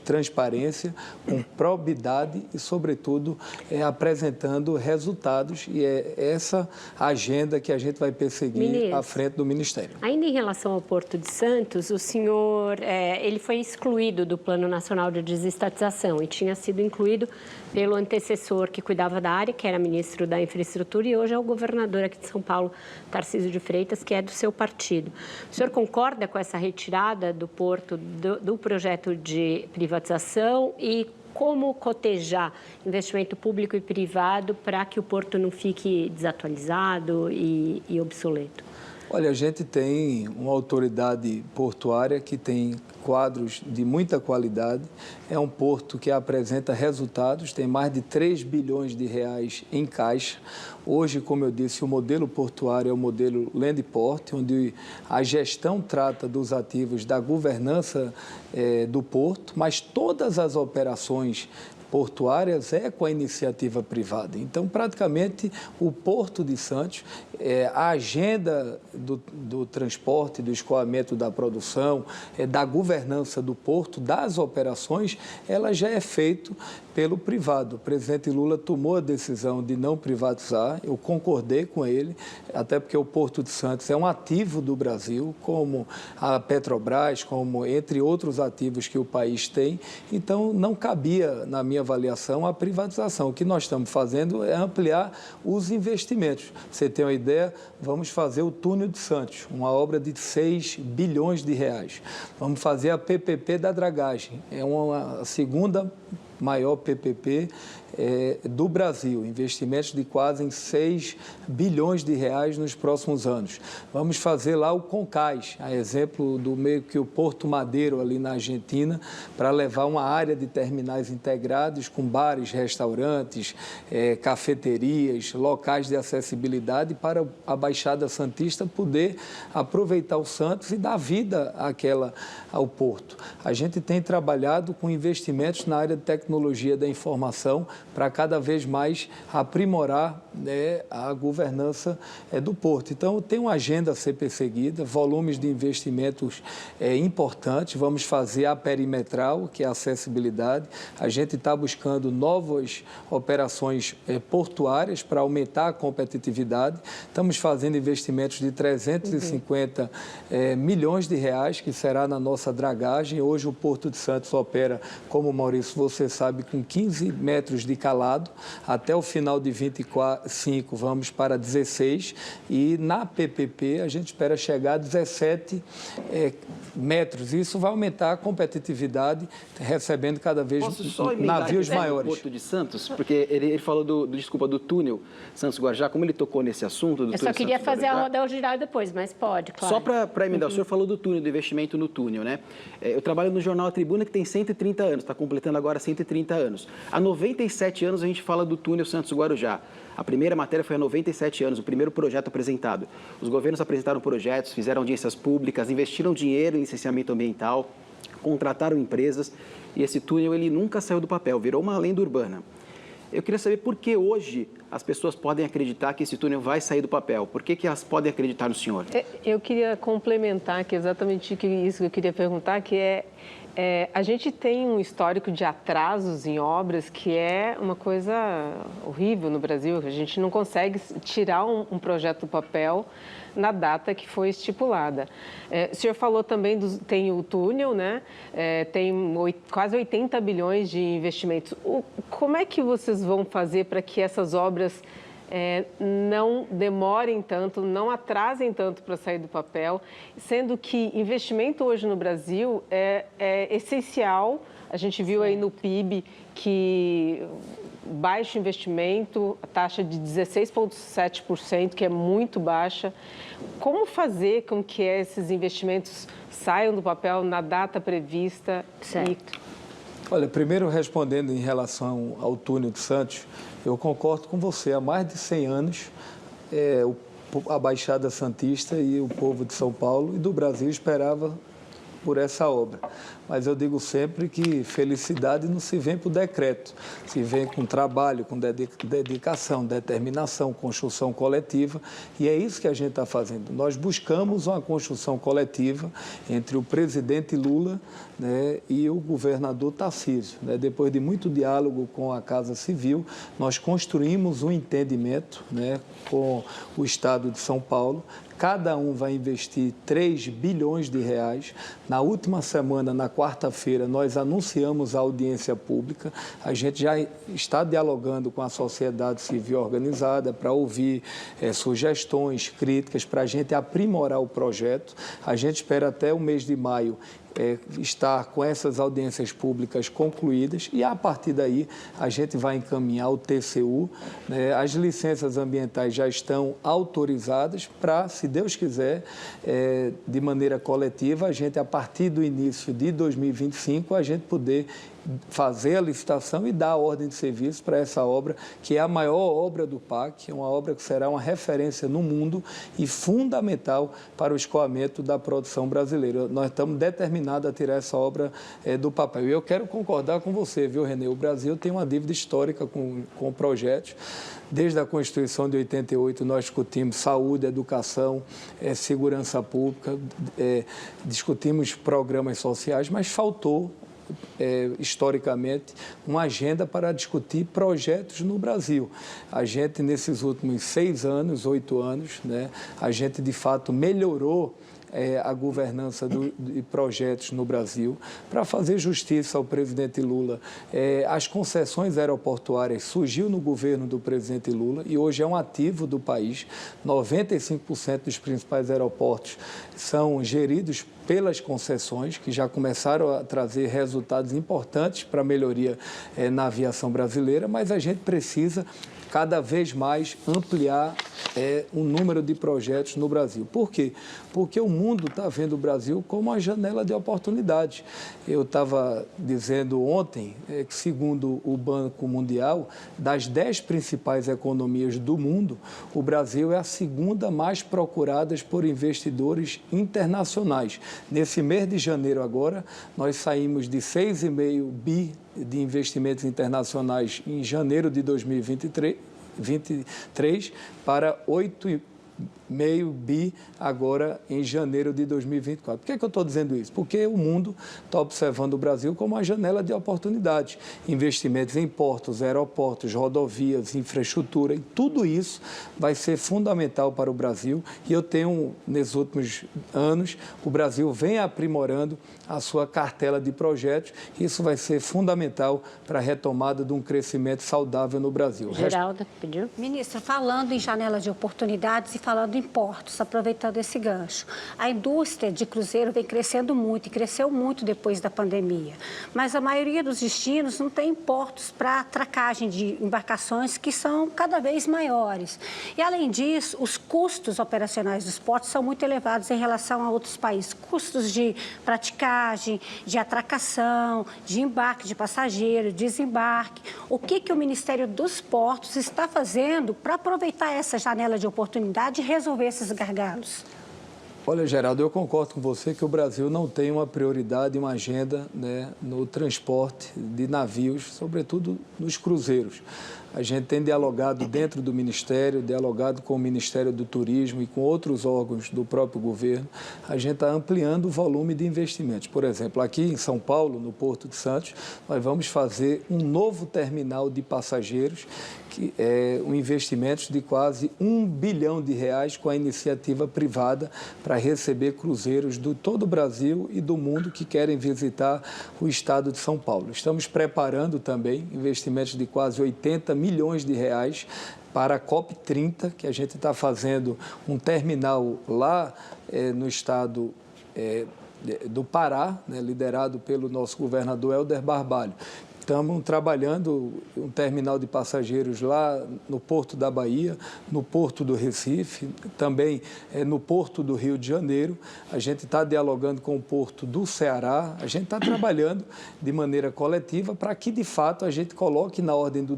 transparência, com probidade e, sobretudo, apresentando resultados. E é essa a agenda que a gente vai perseguir à frente do Ministério. Ainda em relação ao Porto de Santos, o senhor ele foi excluído do Plano Nacional de Desestatização e tinha sido incluído pelo antecessor que cuidava da área, que era ministro da Infraestrutura, e hoje é o governador aqui de São Paulo, Tarcísio de Freitas, que é do seu partido. O senhor concorda com essa retirada do Porto do projeto de privatização e como cotejar investimento público e privado para que o Porto não fique desatualizado e obsoleto? Olha, a gente tem uma autoridade portuária que tem quadros de muita qualidade, é um porto que apresenta resultados, tem mais de 3 bilhões de reais em caixa. Hoje, como eu disse, o modelo portuário é o modelo Land Port, onde a gestão trata dos ativos da governança do porto, mas todas as operações portuárias com a iniciativa privada. Então, praticamente, o Porto de Santos, a agenda do transporte, do escoamento da produção, da governança do porto, das operações, ela já é feita pelo privado. O presidente Lula tomou a decisão de não privatizar, eu concordei com ele, até porque o Porto de Santos é um ativo do Brasil, como a Petrobras, como entre outros ativos que o país tem, então não cabia, na minha avaliação, a privatização. O que nós estamos fazendo é ampliar os investimentos. Pra você ter uma ideia, vamos fazer o Túnel de Santos, uma obra de 6 bilhões de reais. Vamos fazer a PPP da dragagem, é uma segunda maior PPP do Brasil, investimentos de quase 6 bilhões de reais nos próximos anos. Vamos fazer lá o Concais, a exemplo do meio que o Porto Madeiro ali na Argentina, para levar uma área de terminais integrados com bares, restaurantes, cafeterias, locais de acessibilidade para a Baixada Santista poder aproveitar o Santos e dar vida ao Porto. A gente tem trabalhado com investimentos na área de tecnologia da informação para cada vez mais aprimorar a governança do Porto. Então, tem uma agenda a ser perseguida, volumes de investimentos importantes, vamos fazer a perimetral, que é a acessibilidade. A gente está buscando novas operações portuárias para aumentar a competitividade. Estamos fazendo investimentos de 350 milhões de reais, que será na nossa dragagem. Hoje, o Porto de Santos opera, como Maurício, você sabe, com 15 metros de calado. Até o final de 25 vamos para 16 e na PPP a gente espera chegar a 17 metros. Isso vai aumentar a competitividade, recebendo cada vez navios maiores. Porto de Santos, porque ele falou do túnel Santos-Guarujá, como ele tocou nesse assunto do túnel. Eu só queria fazer a roda ao girar depois, mas pode, claro. Só para emendar, o senhor falou do túnel, do investimento no túnel, né? Eu trabalho no jornal A Tribuna, que tem 130 anos, está completando agora 130 anos. Há 97 anos a gente fala do túnel Santos-Guarujá. A primeira matéria foi há 97 anos, o primeiro projeto apresentado. Os governos apresentaram projetos, fizeram audiências públicas, investiram dinheiro em licenciamento ambiental, contrataram empresas e esse túnel ele nunca saiu do papel, virou uma lenda urbana. Eu queria saber por que hoje as pessoas podem acreditar que esse túnel vai sair do papel. Por que elas podem acreditar no senhor? Eu queria complementar que exatamente isso que eu queria perguntar, que a gente tem um histórico de atrasos em obras que é uma coisa horrível no Brasil. A gente não consegue tirar um projeto do papel na data que foi estipulada. O senhor falou também, tem o túnel, né? Tem quase 80 bilhões de investimentos. Como é que vocês vão fazer para que essas obras não demorem tanto, não atrasem tanto para sair do papel, sendo que investimento hoje no Brasil é essencial. A gente viu aí no PIB que baixo investimento, a taxa de 16,7%, que é muito baixa. Como fazer com que esses investimentos saiam do papel na data prevista? Certo. Olha, primeiro respondendo em relação ao túnel de Santos, eu concordo com você. Há mais de 100 anos, a Baixada Santista e o povo de São Paulo e do Brasil esperava por essa obra. Mas eu digo sempre que felicidade não se vem por decreto, se vem com trabalho, com dedicação, determinação, construção coletiva, e é isso que a gente está fazendo. Nós buscamos uma construção coletiva entre o presidente Lula, né, e o governador Tarcísio. Né? Depois de muito diálogo com a Casa Civil, nós construímos um entendimento, né, com o Estado de São Paulo. Cada um vai investir 3 bilhões de reais. Na última semana, na quarta-feira, nós anunciamos a audiência pública. A gente já está dialogando com a sociedade civil organizada para ouvir sugestões, críticas, para a gente aprimorar o projeto. A gente espera até o mês de maio estar com essas audiências públicas concluídas e, a partir daí, a gente vai encaminhar o TCU. Né? As licenças ambientais já estão autorizadas para, se Deus quiser, de maneira coletiva, a gente, a partir do início de 2025, a gente poder fazer a licitação e dar a ordem de serviço para essa obra, que é a maior obra do PAC, uma obra que será uma referência no mundo e fundamental para o escoamento da produção brasileira. Nós estamos determinados a tirar essa obra do papel. E eu quero concordar com você, viu, Renê? O Brasil tem uma dívida histórica com projetos. Desde a Constituição de 88, nós discutimos saúde, educação, segurança pública, discutimos programas sociais, mas faltou historicamente, uma agenda para discutir projetos no Brasil. A gente, nesses últimos 6 anos, 8 anos, né, a gente, de fato, melhorou a governança de projetos no Brasil. Para fazer justiça ao presidente Lula, as concessões aeroportuárias surgiu no governo do presidente Lula e hoje é um ativo do país. 95% dos principais aeroportos são geridos pelas concessões, que já começaram a trazer resultados importantes para a melhoria na aviação brasileira, mas a gente precisa cada vez mais ampliar o número de projetos no Brasil. Por quê? Porque o mundo está vendo o Brasil como uma janela de oportunidade. Eu estava dizendo ontem que, segundo o Banco Mundial, das 10 principais economias do mundo, o Brasil é a segunda mais procurada por investidores internacionais. Nesse mês de janeiro agora, nós saímos de 6,5 bi de investimentos internacionais em janeiro de 2023 para 8,5 bi agora em janeiro de 2024. Por que eu estou dizendo isso? Porque o mundo está observando o Brasil como uma janela de oportunidade. Investimentos em portos, aeroportos, rodovias, infraestrutura, e tudo isso vai ser fundamental para o Brasil. E eu tenho, nesses últimos anos, o Brasil vem aprimorando a sua cartela de projetos. Isso vai ser fundamental para a retomada de um crescimento saudável no Brasil. Geralda, pediu? Ministro, falando em janela de oportunidades e falando em portos, aproveitando esse gancho, a indústria de cruzeiro vem crescendo muito e cresceu muito depois da pandemia, mas a maioria dos destinos não tem portos para atracagem de embarcações que são cada vez maiores. E, além disso, os custos operacionais dos portos são muito elevados em relação a outros países. Custos de praticagem, de atracação, de embarque de passageiro, desembarque. O que o Ministério dos Portos está fazendo para aproveitar essa janela de oportunidade e resolver esses gargalos? Olha, Geraldo, eu concordo com você que o Brasil não tem uma prioridade, uma agenda, né, no transporte de navios, sobretudo nos cruzeiros. a gente tem dialogado dentro do Ministério, dialogado com o Ministério do Turismo e com outros órgãos do próprio governo. A gente está ampliando o volume de investimentos. Por exemplo, aqui em São Paulo, no Porto de Santos, nós vamos fazer um novo terminal de passageiros, que é um investimento de quase R$1 bilhão com a iniciativa privada para receber cruzeiros de todo o Brasil e do mundo que querem visitar o estado de São Paulo. Estamos preparando também investimentos de quase R$80 milhões para a COP30, que a gente está fazendo um terminal lá no estado do Pará, né, liderado pelo nosso governador Helder Barbalho. Estamos trabalhando um terminal de passageiros lá no Porto da Bahia, no Porto do Recife, também no Porto do Rio de Janeiro. A gente está dialogando com o Porto do Ceará. A gente está trabalhando de maneira coletiva para que, de fato, a gente coloque na ordem do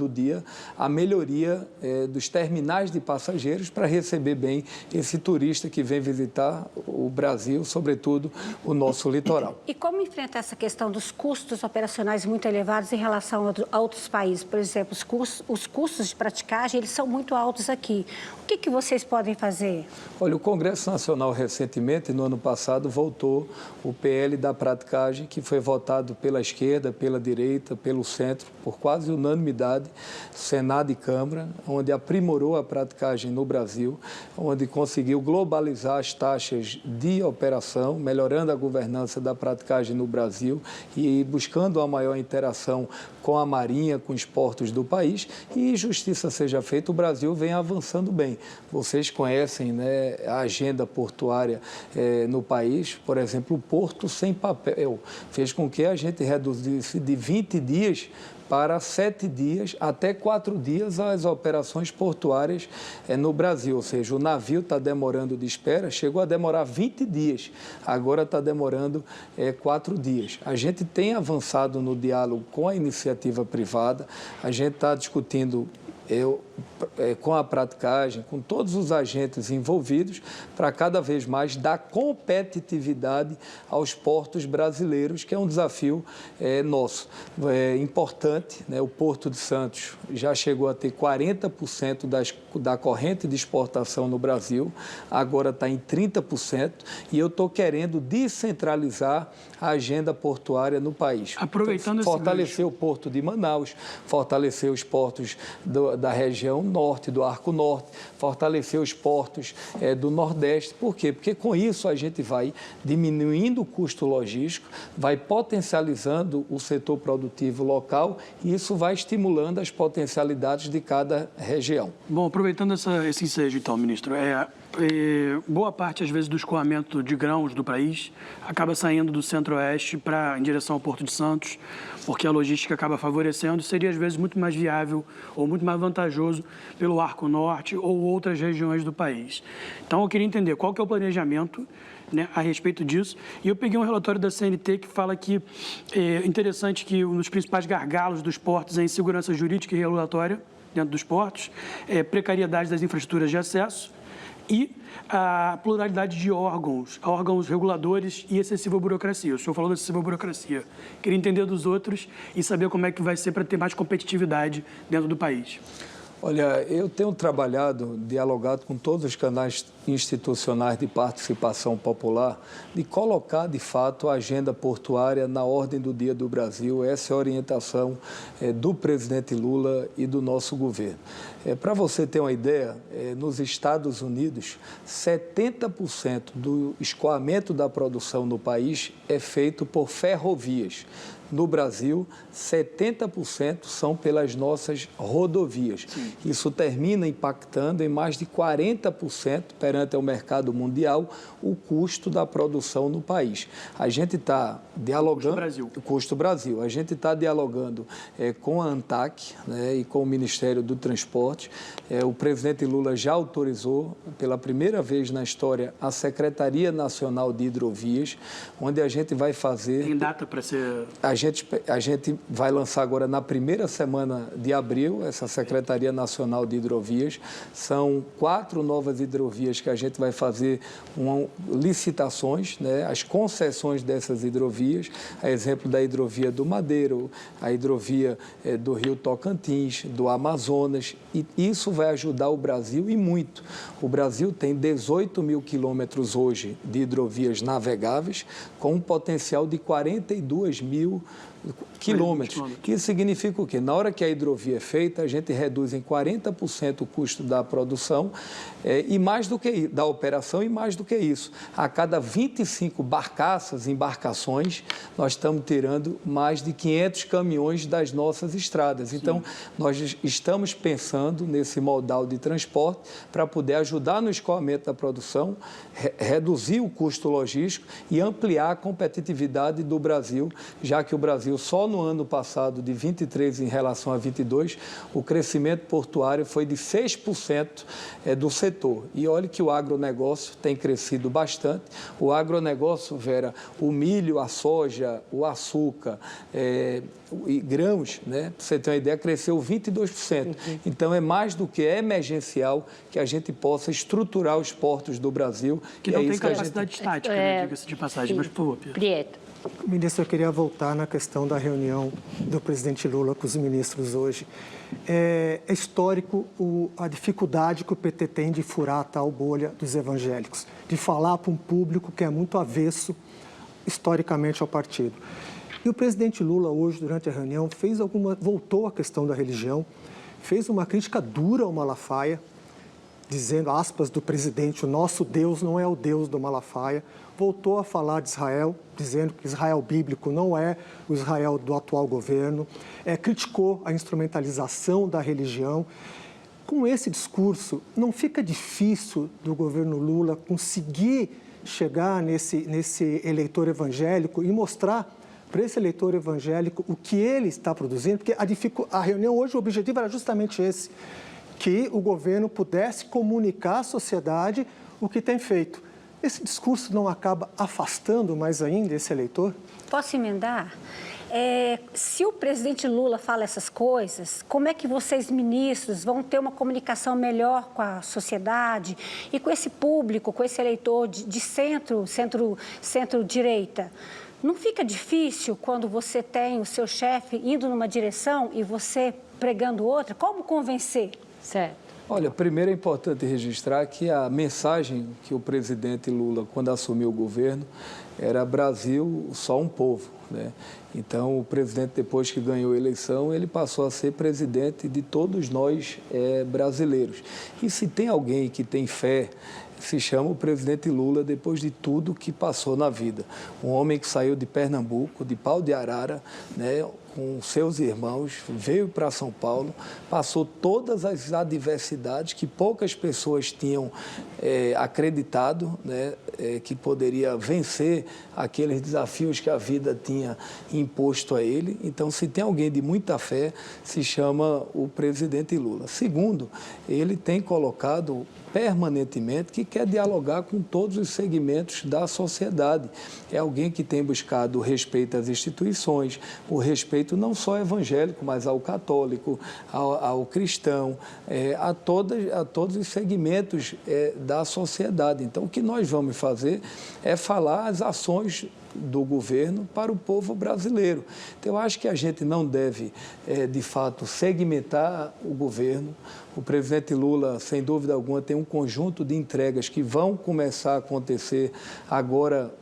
dia a melhoria dos terminais de passageiros para receber bem esse turista que vem visitar o Brasil, sobretudo o nosso litoral. E como enfrentar essa questão dos custos operacionais muito elevados em relação a outros países? Por exemplo, os custos de praticagem, eles são muito altos aqui. O que vocês podem fazer? Olha, o Congresso Nacional recentemente, no ano passado, votou o PL da praticagem, que foi votado pela esquerda, pela direita, pelo centro, por quase unanimidade, Senado e Câmara, onde aprimorou a praticagem no Brasil, onde conseguiu globalizar as taxas de operação, melhorando a governança da praticagem no Brasil e buscando uma maior interação com a Marinha, com os portos do país, e justiça seja feita, o Brasil vem avançando bem. Vocês conhecem, né, a agenda portuária no país, por exemplo, o Porto Sem Papel fez com que a gente reduzisse de 20 dias para 7 dias, até 4 dias, as operações portuárias no Brasil. Ou seja, o navio está demorando de espera, chegou a demorar 20 dias, agora está demorando 4 dias. A gente tem avançado no diálogo com a iniciativa privada, a gente está discutindo com a praticagem, com todos os agentes envolvidos, para cada vez mais dar competitividade aos portos brasileiros, que é um desafio nosso. É importante, né? O Porto de Santos já chegou a ter 40% da corrente de exportação no Brasil, agora está em 30%, e eu estou querendo descentralizar a agenda portuária no país. Aproveitando fortalecer o Porto de Manaus, fortalecer os portos da região norte, do Arco Norte, fortalecer os portos do Nordeste. Por quê? Porque com isso a gente vai diminuindo o custo logístico, vai potencializando o setor produtivo local e isso vai estimulando as potencialidades de cada região. Bom, aproveitando esse ensejo, então, ministro, boa parte, às vezes, do escoamento de grãos do país acaba saindo do centro-oeste em direção ao Porto de Santos, porque a logística acaba favorecendo, seria, às vezes, muito mais viável ou muito mais vantajoso pelo Arco Norte ou outras regiões do país. Então, eu queria entender qual que é o planejamento, né, a respeito disso. E eu peguei um relatório da CNT que fala que é interessante que um dos principais gargalos dos portos é a insegurança jurídica e regulatória dentro dos portos, precariedade das infraestruturas de acesso e a pluralidade de órgãos reguladores e excessiva burocracia. O senhor falou da excessiva burocracia. Queria entender dos outros e saber como é que vai ser para ter mais competitividade dentro do país. Olha, eu tenho dialogado com todos os canais institucionais de participação popular, de colocar, de fato, a agenda portuária na ordem do dia do Brasil. Essa é a orientação do presidente Lula e do nosso governo. Para você ter uma ideia, nos Estados Unidos, 70% do escoamento da produção no país é feito por ferrovias. No Brasil, 70% são pelas nossas rodovias. Sim. Isso termina impactando em mais de 40% perante o mercado mundial o custo da produção no país. A gente está dialogando... Custo Brasil. A gente está dialogando com a ANTAC, né, e com o Ministério do Transporte. O presidente Lula já autorizou, pela primeira vez na história, a Secretaria Nacional de Hidrovias, onde a gente vai fazer... Tem data para ser... A gente vai lançar agora na primeira semana de abril essa Secretaria Nacional de Hidrovias. São 4 novas hidrovias que a gente vai fazer licitações, né, as concessões dessas hidrovias, a exemplo da hidrovia do Madeiro, a hidrovia do Rio Tocantins, do Amazonas, e isso vai ajudar o Brasil e muito. O Brasil tem 18 mil quilômetros hoje de hidrovias navegáveis, com um potencial de 42 mil quilômetros. Isso significa o quê? Na hora que a hidrovia é feita, a gente reduz em 40% o custo da produção e mais do que da operação, e mais do que isso. A cada 25 embarcações, nós estamos tirando mais de 500 caminhões das nossas estradas. Então, nós estamos pensando nesse modal de transporte para poder ajudar no escoamento da produção, reduzir o custo logístico e ampliar a competitividade do Brasil, já que o Brasil, só no ano passado, de 23 em relação a 22, o crescimento portuário foi de 6% do setor. E olha que o agronegócio tem crescido bastante. O agronegócio, Vera, o milho, a soja, o açúcar e grãos, né, para você ter uma ideia, cresceu 22%. Então, é mais do que emergencial que a gente possa estruturar os portos do Brasil. Que não tem capacidade estática, né, diga-se de passagem, mas por favor, Pedro. Prieto. Ministro, eu queria voltar na questão da reunião do presidente Lula com os ministros hoje. É histórico a dificuldade que o PT tem de furar a tal bolha dos evangélicos, de falar para um público que é muito avesso, historicamente, ao partido. E o presidente Lula, hoje, durante a reunião, voltou à questão da religião, fez uma crítica dura ao Malafaia, dizendo, aspas, do presidente, o nosso Deus não é o Deus do Malafaia. Voltou a falar de Israel, dizendo que Israel bíblico não é o Israel do atual governo. Criticou a instrumentalização da religião. Com esse discurso, não fica difícil do governo Lula conseguir chegar nesse eleitor evangélico e mostrar para esse eleitor evangélico o que ele está produzindo? Porque a reunião hoje, o objetivo era justamente esse, que o governo pudesse comunicar à sociedade o que tem feito. Esse discurso não acaba afastando mais ainda esse eleitor? Posso emendar? Se o presidente Lula fala essas coisas, como é que vocês, ministros, vão ter uma comunicação melhor com a sociedade e com esse público, com esse eleitor de centro-direita? Não fica difícil quando você tem o seu chefe indo numa direção e você pregando outra? Como convencer? Certo. Olha, primeiro é importante registrar que a mensagem que o presidente Lula, quando assumiu o governo, era Brasil, só um povo, né? Então, o presidente, depois que ganhou a eleição, ele passou a ser presidente de todos nós brasileiros. E se tem alguém que tem fé, se chama o presidente Lula, depois de tudo que passou na vida. Um homem que saiu de Pernambuco, de Pau de Arara, né, com seus irmãos, veio para São Paulo, passou todas as adversidades que poucas pessoas tinham acreditado, né, que poderia vencer aqueles desafios que a vida tinha imposto a ele. Então, se tem alguém de muita fé, se chama o presidente Lula. Segundo, ele tem colocado permanentemente que quer dialogar com todos os segmentos da sociedade. É alguém que tem buscado o respeito às instituições, o respeito não só evangélico, mas ao católico, ao cristão, a todos os segmentos da sociedade. Então, o que nós vamos fazer é falar as ações do governo para o povo brasileiro. Então, eu acho que a gente não deve, de fato, segmentar o governo. O presidente Lula, sem dúvida alguma, tem um conjunto de entregas que vão começar a acontecer agora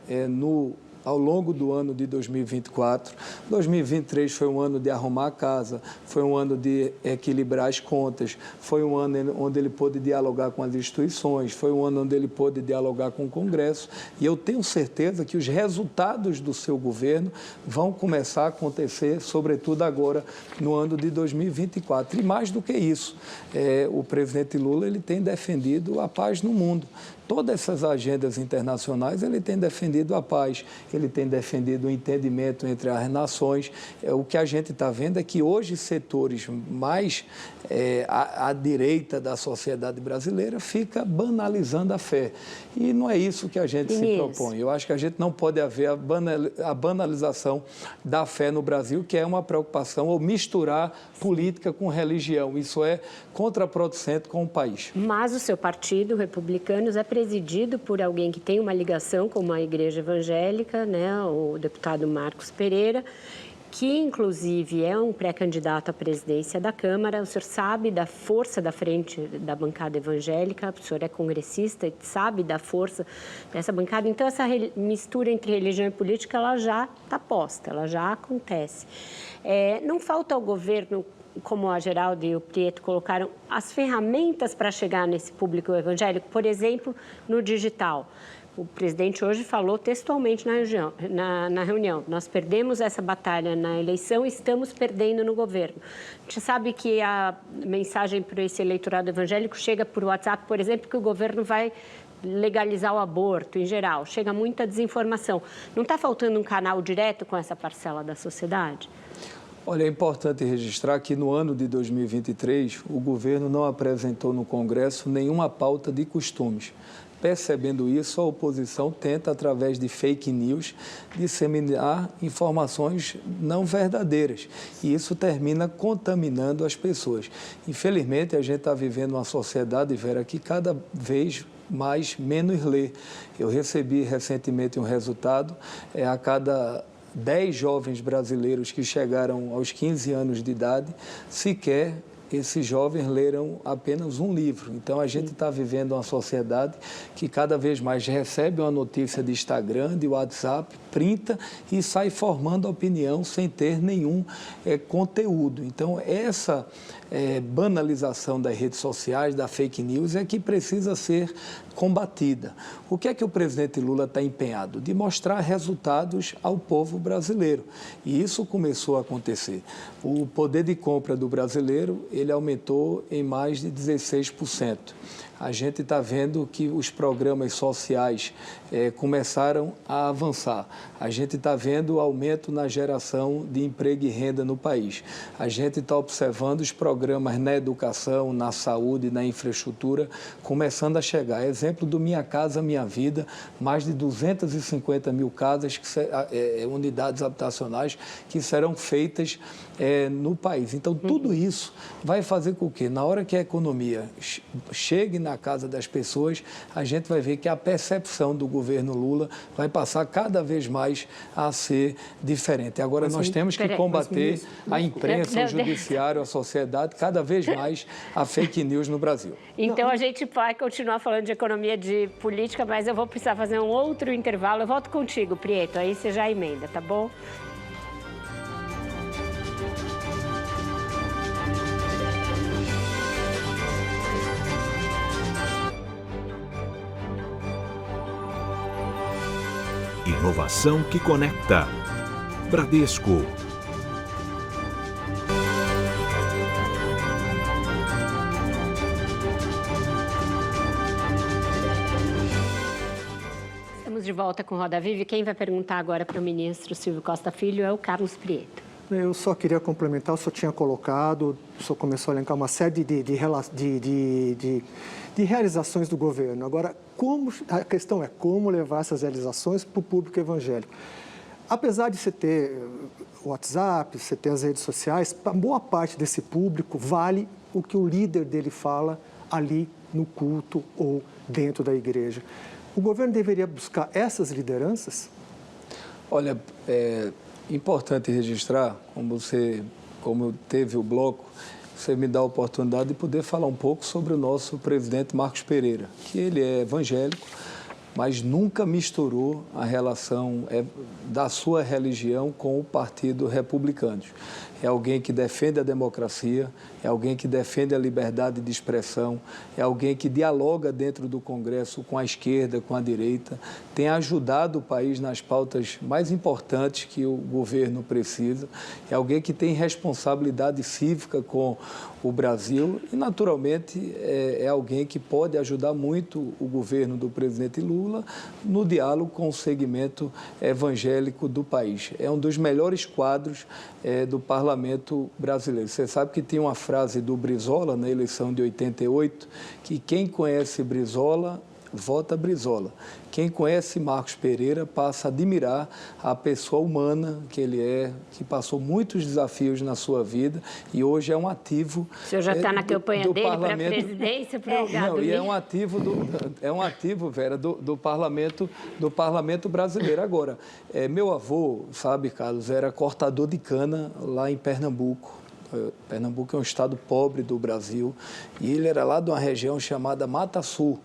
ao longo do ano de 2024. 2023 foi um ano de arrumar a casa, foi um ano de equilibrar as contas, foi um ano onde ele pôde dialogar com as instituições, foi um ano onde ele pôde dialogar com o Congresso, e eu tenho certeza que os resultados do seu governo vão começar a acontecer, sobretudo agora, no ano de 2024. E mais do que isso, o presidente Lula ele tem defendido a paz no mundo. todas essas agendas internacionais, ele tem defendido a paz, ele tem defendido o entendimento entre as nações. O que a gente está vendo é que hoje setores mais à direita da sociedade brasileira fica banalizando a fé. E não é isso que a gente se propõe. Eu acho que a gente não pode haver a banalização da fé no Brasil, que é uma preocupação, ou misturar política com religião. Isso é contraproducente com o país. Mas o seu partido, Republicanos, é presidido por alguém que tem uma ligação com uma igreja evangélica, né, o deputado Marcos Pereira, que inclusive é um pré-candidato à presidência da Câmara. O senhor sabe da força da frente da bancada evangélica, o senhor é congressista e sabe da força dessa bancada. Então, essa mistura entre religião e política, ela já está posta, ela já acontece. Não falta ao governo, como a Geraldo e o Prieto colocaram, as ferramentas para chegar nesse público evangélico, por exemplo, no digital. O presidente hoje falou textualmente na reunião, nós perdemos essa batalha na eleição e estamos perdendo no governo. A gente sabe que a mensagem para esse eleitorado evangélico chega por WhatsApp, por exemplo, que o governo vai legalizar o aborto em geral. Chega muita desinformação. Não está faltando um canal direto com essa parcela da sociedade? Olha, é importante registrar que no ano de 2023, o governo não apresentou no Congresso nenhuma pauta de costumes. Percebendo isso, a oposição tenta, através de fake news, disseminar informações não verdadeiras. E isso termina contaminando as pessoas. Infelizmente, a gente está vivendo uma sociedade, Vera, que cada vez menos lê. Eu recebi recentemente um resultado, a cada 10 jovens brasileiros que chegaram aos 15 anos de idade, sequer esses jovens leram apenas um livro. Então, a gente está vivendo uma sociedade que cada vez mais recebe uma notícia de Instagram, de WhatsApp, printa e sai formando opinião sem ter nenhum conteúdo. Então, essa banalização das redes sociais, da fake news, é que precisa ser combatida. O que é que o presidente Lula está empenhado? De mostrar resultados ao povo brasileiro. E isso começou a acontecer. O poder de compra do brasileiro, ele aumentou em mais de 16%. A gente está vendo que os programas sociais começaram a avançar. A gente está vendo o aumento na geração de emprego e renda no país. A gente está observando os programas na educação, na saúde, na infraestrutura, começando a chegar. Exemplo do Minha Casa Minha Vida, mais de 250 mil casas, unidades habitacionais, que serão feitas no país. Então, tudo isso vai fazer com que, na hora que a economia chegue na casa das pessoas, a gente vai ver que a percepção do governo Lula vai passar cada vez mais a ser diferente. Agora, nós temos que combater a imprensa, o judiciário, a sociedade, cada vez mais a fake news no Brasil. Então, a gente vai continuar falando de economia, de política, mas eu vou precisar fazer um outro intervalo. Eu volto contigo, Prieto, aí você já emenda, tá bom? Inovação que conecta. Bradesco. Estamos de volta com Roda Viva e quem vai perguntar agora para o ministro Silvio Costa Filho é o Carlos Prieto. Eu só queria complementar, o senhor tinha colocado, o senhor começou a elencar uma série de realizações do governo. Agora, a questão é como levar essas realizações para o público evangélico. Apesar de você ter o WhatsApp, você ter as redes sociais, para boa parte desse público vale o que o líder dele fala ali no culto ou dentro da igreja. O governo deveria buscar essas lideranças? Olha, importante registrar, como teve o bloco, você me dá a oportunidade de poder falar um pouco sobre o nosso presidente Marcos Pereira, que ele é evangélico, mas nunca misturou a relação da sua religião com o Partido Republicano. é alguém que defende a democracia, é alguém que defende a liberdade de expressão, é alguém que dialoga dentro do Congresso com a esquerda, com a direita, tem ajudado o país nas pautas mais importantes que o governo precisa, é alguém que tem responsabilidade cívica com o Brasil e, naturalmente, é alguém que pode ajudar muito o governo do presidente Lula no diálogo com o segmento evangélico do país. É um dos melhores quadros do parlamento brasileiro. Você sabe que tinha uma frase do Brizola na eleição de 88, que quem conhece Brizola vota Brizola. Quem conhece Marcos Pereira passa a admirar a pessoa humana que ele é, que passou muitos desafios na sua vida e hoje é um ativo. O senhor já está na campanha dele para a presidência, para o lugar do e é um ativo, Vera, do parlamento brasileiro. Agora, meu avô, sabe, Carlos, era cortador de cana lá em Pernambuco. Pernambuco é um estado pobre do Brasil e ele era lá de uma região chamada Mata Sul.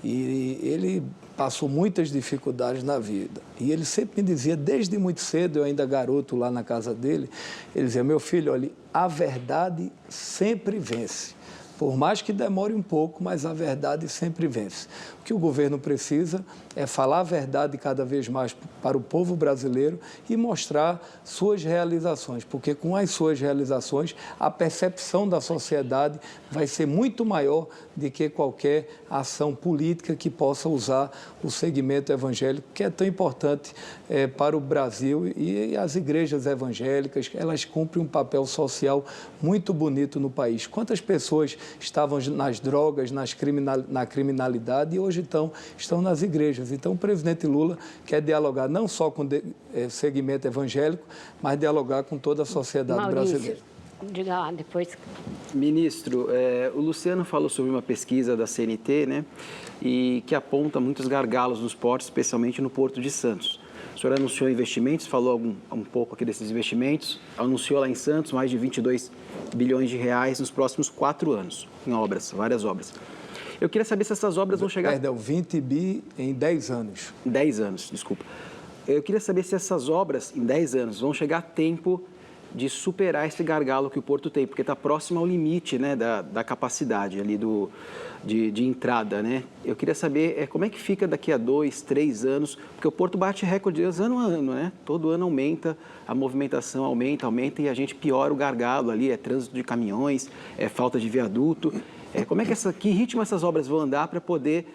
E ele passou muitas dificuldades na vida. E ele sempre me dizia, desde muito cedo, eu ainda garoto lá na casa dele, ele dizia, meu filho, olha, a verdade sempre vence. Por mais que demore um pouco, mas a verdade sempre vence. O que o governo precisa é falar a verdade cada vez mais para o povo brasileiro e mostrar suas realizações, porque com as suas realizações, a percepção da sociedade vai ser muito maior do que qualquer ação política que possa usar o segmento evangélico, que é tão importante para o Brasil. E as igrejas evangélicas, elas cumprem um papel social muito bonito no país. Quantas pessoas estavam nas drogas, na criminalidade e hoje estão nas igrejas. Então, o presidente Lula quer dialogar não só com o segmento evangélico, mas dialogar com toda a sociedade brasileira. Diga lá, depois. Ministro, o Luciano falou sobre uma pesquisa da CNT, né, e que aponta muitos gargalos nos portos, especialmente no Porto de Santos. O senhor anunciou investimentos, falou um pouco aqui desses investimentos, anunciou lá em Santos mais de 22 bilhões de reais nos próximos 4 anos, em obras, várias obras. Eu queria saber se essas obras vão chegar... Perdão, 20 bi em 10 anos. 10 anos, desculpa. Eu queria saber se essas obras, em 10 anos, vão chegar a tempo de superar esse gargalo que o Porto tem, porque está próximo ao limite, né, da capacidade ali de entrada, né? Eu queria saber como é que fica daqui a 2, 3 anos, porque o Porto bate recordes ano a ano, né? Todo ano aumenta, a movimentação aumenta e a gente piora o gargalo ali, é trânsito de caminhões, é falta de viaduto. Como é que ritmo essas obras vão andar para poder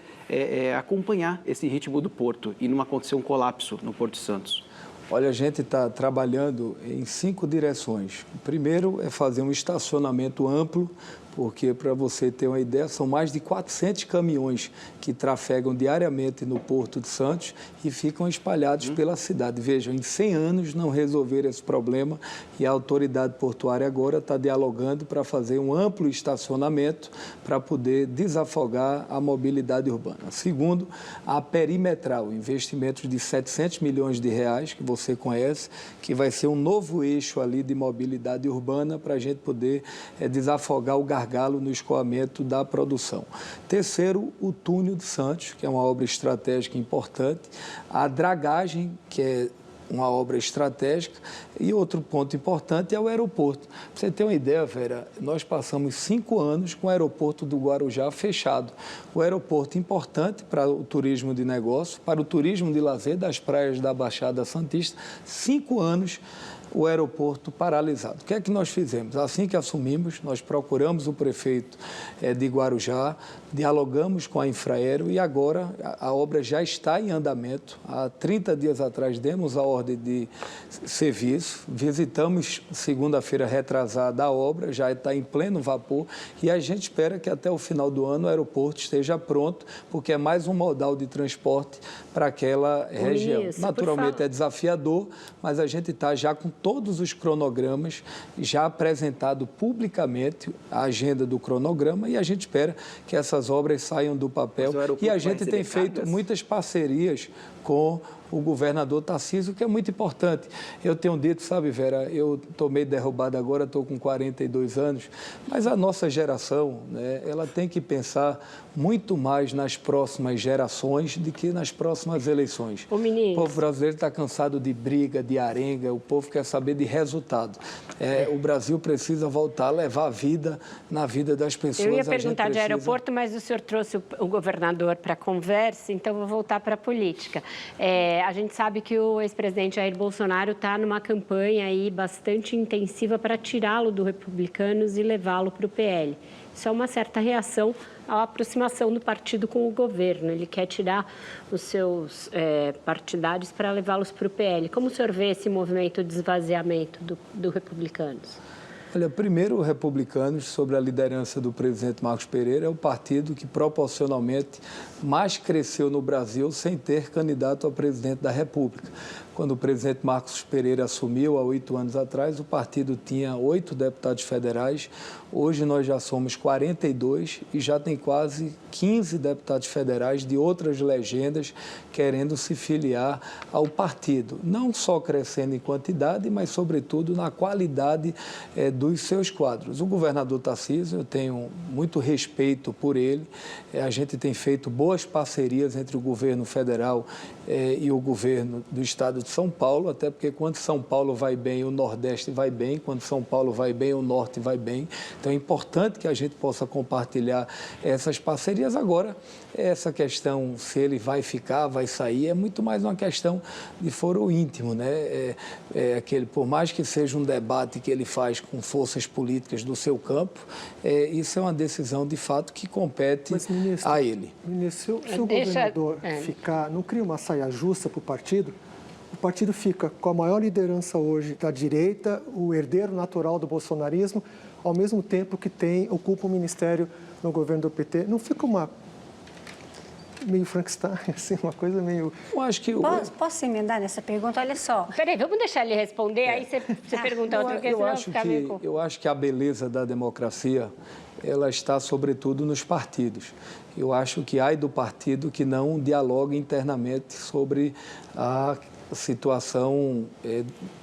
acompanhar esse ritmo do Porto e não acontecer um colapso no Porto de Santos? Olha, a gente está trabalhando em 5 direções. O primeiro é fazer um estacionamento amplo, porque, para você ter uma ideia, são mais de 400 caminhões que trafegam diariamente no Porto de Santos e ficam espalhados pela cidade. Vejam, em 100 anos não resolveram esse problema e a autoridade portuária agora está dialogando para fazer um amplo estacionamento para poder desafogar a mobilidade urbana. Segundo, a perimetral, investimentos de 700 milhões de reais, que você conhece, que vai ser um novo eixo ali de mobilidade urbana para a gente poder desafogar o gargalo no escoamento da produção. Terceiro, o túnel de Santos, que é uma obra estratégica importante, a dragagem, que é uma obra estratégica, e outro ponto importante é o aeroporto. Para você ter uma ideia, Vera, nós passamos 5 anos com o aeroporto do Guarujá fechado. O aeroporto importante para o turismo de negócio, para o turismo de lazer das praias da Baixada Santista, 5 anos o aeroporto paralisado. O que é que nós fizemos? Assim que assumimos, nós procuramos o prefeito de Guarujá, dialogamos com a Infraero e agora a obra já está em andamento. Há 30 dias atrás demos a ordem de serviço, visitamos segunda-feira retrasada a obra, já está em pleno vapor e a gente espera que até o final do ano o aeroporto esteja pronto, porque é mais um modal de transporte para aquela região. Isso, naturalmente é desafiador, mas a gente está já com todos os cronogramas, já apresentado publicamente a agenda do cronograma e a gente espera que essas obras saiam do papel. E a gente tem feito muitas parcerias com o governador Tarcísio, que é muito importante. Eu tenho dito, sabe, Vera, eu estou meio derrubado agora, estou com 42 anos, mas a nossa geração, né, ela tem que pensar muito mais nas próximas gerações do que nas próximas eleições. O povo brasileiro está cansado de briga, de arenga, o povo quer saber de resultado. O Brasil precisa voltar a levar a vida na vida das pessoas. Eu ia perguntar de aeroporto, mas o senhor trouxe o governador para a conversa, então vou voltar para a política. A gente sabe que o ex-presidente Jair Bolsonaro está numa campanha aí bastante intensiva para tirá-lo do Republicanos e levá-lo para o PL. Isso é uma certa reação à aproximação do partido com o governo. Ele quer tirar os seus partidários para levá-los para o PL. Como o senhor vê esse movimento de esvaziamento do Republicanos? Olha, primeiro, o Republicanos, sob a liderança do presidente Marcos Pereira, é o partido que proporcionalmente mais cresceu no Brasil sem ter candidato a presidente da República. Quando o presidente Marcos Pereira assumiu, há 8 anos atrás, o partido tinha 8 deputados federais. Hoje nós já somos 42 e já tem quase 15 deputados federais de outras legendas querendo se filiar ao partido. Não só crescendo em quantidade, mas, sobretudo, na qualidade dos seus quadros. O governador Tarcísio, eu tenho muito respeito por ele. A gente tem feito boas parcerias entre o governo federal e o governo do estado de São Paulo, até porque quando São Paulo vai bem, o Nordeste vai bem, quando São Paulo vai bem, o Norte vai bem. Então é importante que a gente possa compartilhar essas parcerias. Agora, essa questão, se ele vai ficar, vai sair, é muito mais uma questão de foro íntimo, né? Por mais que seja um debate que ele faz com forças políticas do seu campo, isso é uma decisão de fato que compete a ele. Ministro, se o governador ficar, não cria uma saia justa para o partido fica com a maior liderança hoje da direita, o herdeiro natural do bolsonarismo, ao mesmo tempo que ocupa o ministério no governo do PT. Não fica meio Frankenstein, assim, uma coisa meio... Eu acho que... Posso emendar nessa pergunta? Olha só. Peraí, vamos deixar ele responder, aí você pergunta outra questão. Eu acho que a beleza da democracia, ela está sobretudo nos partidos. Eu acho que ai do partido que não dialoga internamente sobre a situação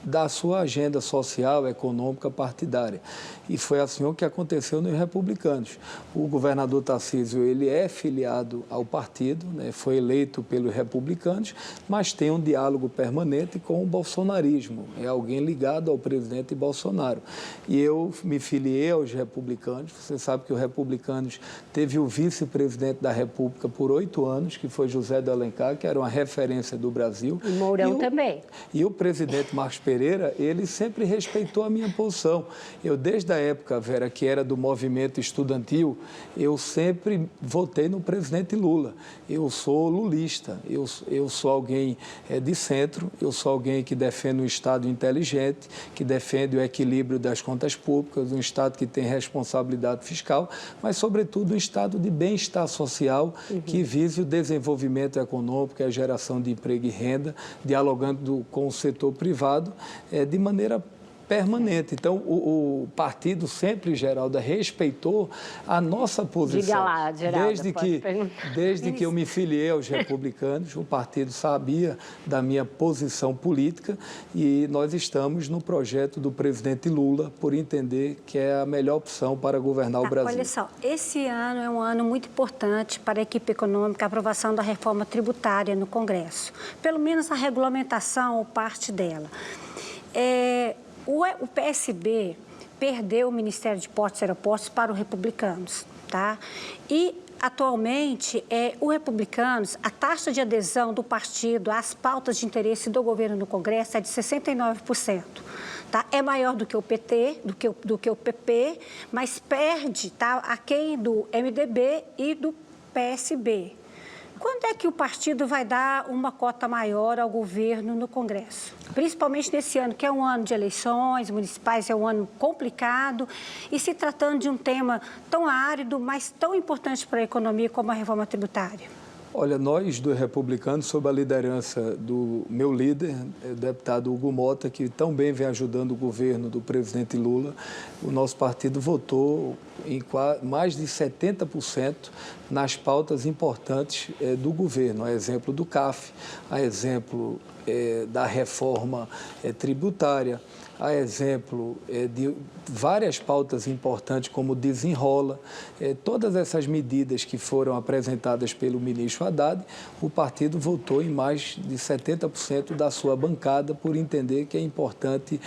da sua agenda social, econômica, partidária. E foi assim o que aconteceu nos Republicanos. O governador Tarcísio, ele é filiado ao partido, né, foi eleito pelos Republicanos, mas tem um diálogo permanente com o bolsonarismo. É alguém ligado ao presidente Bolsonaro. E eu me filiei aos Republicanos. Você sabe que o Republicanos teve o vice-presidente da República por 8 anos, que foi José de Alencar, que era uma referência do Brasil. E Mourão também. E o presidente Marcos Pereira, ele sempre respeitou a minha posição. Eu, desde a época, Vera, que era do movimento estudantil, eu sempre votei no presidente Lula. Eu sou lulista, eu sou alguém de centro, eu sou alguém que defende um Estado inteligente, que defende o equilíbrio das contas públicas, um Estado que tem responsabilidade fiscal, mas, sobretudo, um Estado de bem-estar social que vise o desenvolvimento econômico e a geração de emprego e renda, dialogando com o setor privado de maneira permanente. Então, o partido sempre, Geralda, respeitou a nossa posição. Diga lá, Geralda, desde que eu me filiei aos Republicanos, o partido sabia da minha posição política e nós estamos no projeto do presidente Lula por entender que é a melhor opção para governar o Brasil. Olha só, esse ano é um ano muito importante para a equipe econômica, a aprovação da reforma tributária no Congresso. Pelo menos a regulamentação ou parte dela. O PSB perdeu o Ministério de Portos e Aeroportos para os Republicanos, tá? E, atualmente, o Republicanos, a taxa de adesão do partido às pautas de interesse do governo no Congresso é de 69%. Tá? É maior do que o PT, do que o PP, mas perde, tá, aquém do MDB e do PSB. Quando é que o partido vai dar uma cota maior ao governo no Congresso? Principalmente nesse ano, que é um ano de eleições municipais, é um ano complicado, e se tratando de um tema tão árido, mas tão importante para a economia como a reforma tributária. Olha, nós do Republicanos, sob a liderança do meu líder, o deputado Hugo Mota, que tão bem vem ajudando o governo do presidente Lula, o nosso partido votou em mais de 70% nas pautas importantes do governo, a exemplo do CAF, a exemplo da reforma tributária, a exemplo de várias pautas importantes, como o Desenrola, todas essas medidas que foram apresentadas pelo ministro Haddad, o partido votou em mais de 70% da sua bancada por entender que é importante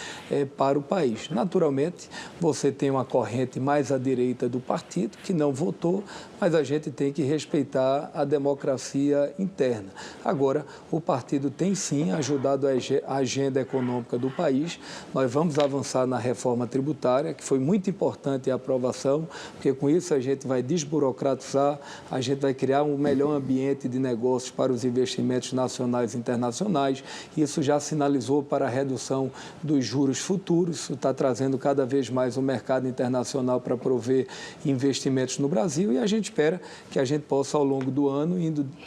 para o país. Naturalmente, você tem uma corrente mais à direita do partido que não votou, mas a gente tem que respeitar a democracia interna. Agora, o partido tem sim ajudado a agenda econômica do país. Nós vamos avançar na reforma tributária, que foi muito importante a aprovação, porque com isso a gente vai desburocratizar, a gente vai criar um melhor ambiente de negócios para os investimentos nacionais e internacionais. Isso já sinalizou para a redução dos juros futuros, isso está trazendo cada vez mais o mercado internacional para prover investimentos no Brasil, e a gente espera que a gente possa, ao longo do ano,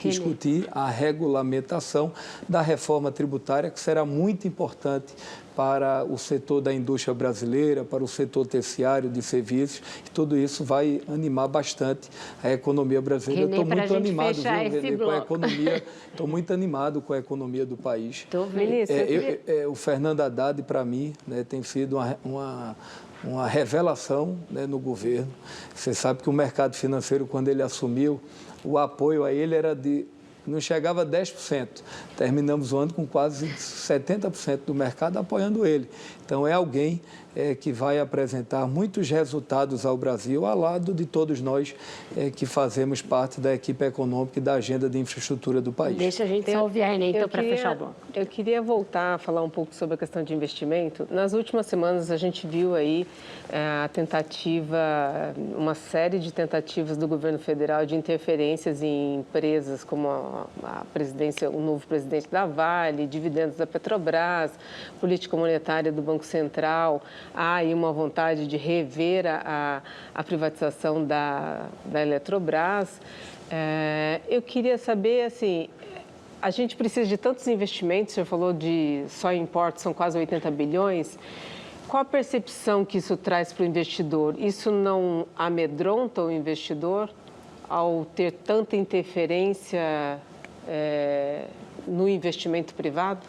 discutir a regulamentação da reforma tributária, que será muito importante para o setor da indústria brasileira, para o setor terciário de serviços, e tudo isso vai animar bastante a economia brasileira. Renê, eu estou muito animado, viu, Renê, com a economia, estou muito animado com a economia do país. Ministro, o Fernando Haddad, para mim, né, tem sido uma revelação, né, no governo. Você sabe que o mercado financeiro, quando ele assumiu, o apoio a ele era não chegava a 10%. Terminamos o ano com quase 70% do mercado apoiando ele. Então, é alguém que vai apresentar muitos resultados ao Brasil, ao lado de todos nós que fazemos parte da equipe econômica e da agenda de infraestrutura do país. Deixa a gente só ouvir a Renê, então, para fechar o bloco. Eu queria voltar a falar um pouco sobre a questão de investimento. Nas últimas semanas, a gente viu aí uma série de tentativas do governo federal de interferências em empresas como o novo presidente da Vale, dividendos da Petrobras, política monetária do Banco Central. Há aí uma vontade de rever a privatização da Eletrobras. Eu queria saber, assim, a gente precisa de tantos investimentos, o senhor falou só em portos são quase 80 bilhões. Qual a percepção que isso traz para o investidor? Isso não amedronta o investidor ao ter tanta interferência no investimento privado?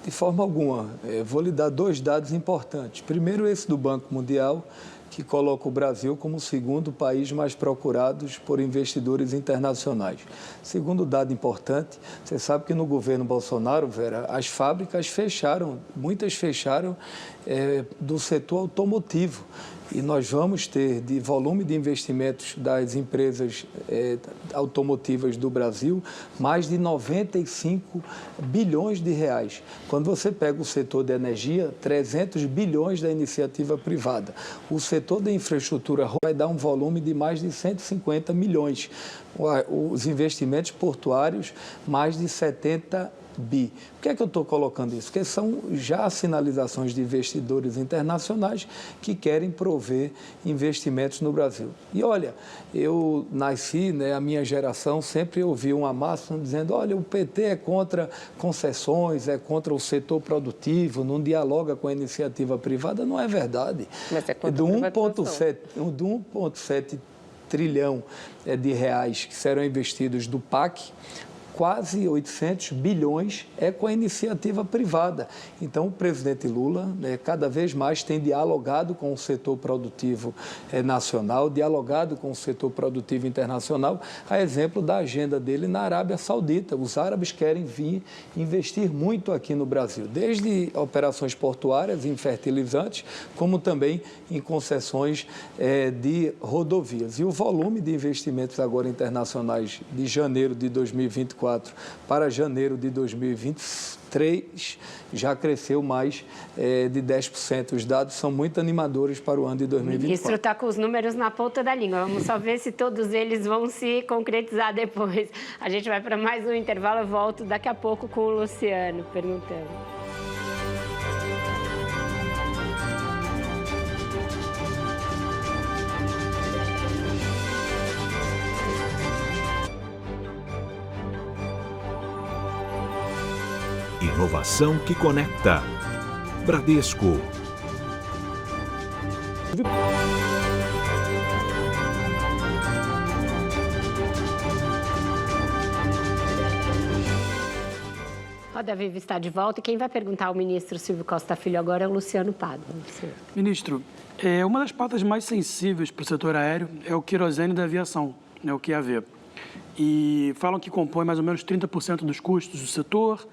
De forma alguma. Vou lhe dar 2 dados importantes. Primeiro, esse do Banco Mundial, que coloca o Brasil como o segundo país mais procurado por investidores internacionais. Segundo dado importante, você sabe que no governo Bolsonaro, Vera, as fábricas fecharam, muitas fecharam do setor automotivo. E nós vamos ter, de volume de investimentos das empresas automotivas do Brasil, mais de 95 bilhões de reais. Quando você pega o setor da energia, 300 bilhões da iniciativa privada. O setor da infraestrutura vai dar um volume de mais de 150 milhões. Os investimentos portuários, mais de 70 bi. Por que é que eu estou colocando isso? Porque são já sinalizações de investidores internacionais que querem prover investimentos no Brasil. E olha, eu nasci, né, a minha geração sempre ouviu uma máxima dizendo, olha, o PT é contra concessões, é contra o setor produtivo, não dialoga com a iniciativa privada. Não é verdade. Mas é contra do 1,7 trilhão de reais que serão investidos do PAC, quase 800 bilhões é com a iniciativa privada. Então, o presidente Lula, cada vez mais tem dialogado com o setor produtivo nacional, dialogado com o setor produtivo internacional, a exemplo da agenda dele na Arábia Saudita. Os árabes querem vir investir muito aqui no Brasil, desde operações portuárias em fertilizantes, como também em concessões de rodovias. E o volume de investimentos agora internacionais de janeiro de 2024 para janeiro de 2023 já cresceu mais de 10%. Os dados são muito animadores para o ano de 2024. O ministro está com os números na ponta da língua. Vamos só ver se todos eles vão se concretizar depois. A gente vai para mais um intervalo. Eu volto daqui a pouco com o Luciano perguntando. Inovação que conecta. Bradesco. Roda Viva está de volta e quem vai perguntar ao ministro Silvio Costa Filho agora é o Luciano Pádua. Ministro, uma das pautas mais sensíveis para o setor aéreo é o querosene da aviação, o QAV. E falam que compõe mais ou menos 30% dos custos do setor,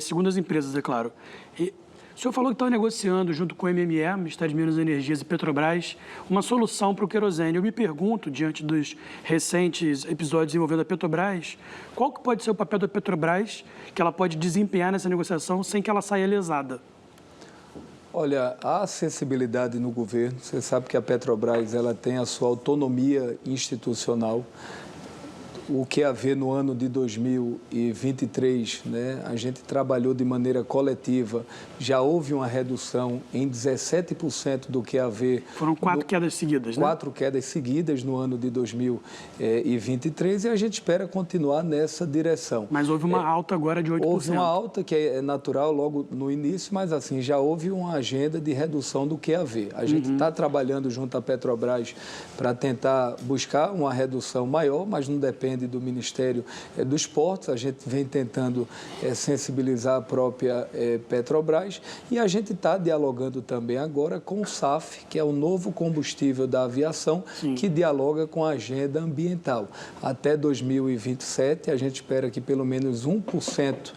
segundo as empresas, é claro. O senhor falou que está negociando, junto com o MME, Ministério de Minas e Energias e Petrobras, uma solução para o querosene. Eu me pergunto, diante dos recentes episódios envolvendo a Petrobras, qual que pode ser o papel da Petrobras que ela pode desempenhar nessa negociação sem que ela saia lesada? Olha, há sensibilidade no governo. Você sabe que a Petrobras ela tem a sua autonomia institucional. O QAV no ano de 2023, a gente trabalhou de maneira coletiva, já houve uma redução em 17% do QAV. Foram 4 quedas seguidas, né? 4 quedas seguidas no ano de 2023 e a gente espera continuar nessa direção. Mas houve uma alta agora de 8%. Houve uma alta que é natural logo no início, mas assim, já houve uma agenda de redução do QAV. A gente está trabalhando junto à Petrobras para tentar buscar uma redução maior, mas não depende do Ministério dos Portos. A gente vem tentando sensibilizar a própria Petrobras e a gente está dialogando também agora com o SAF, que é o novo combustível da aviação, que dialoga com a agenda ambiental. Até 2027, a gente espera que pelo menos 1%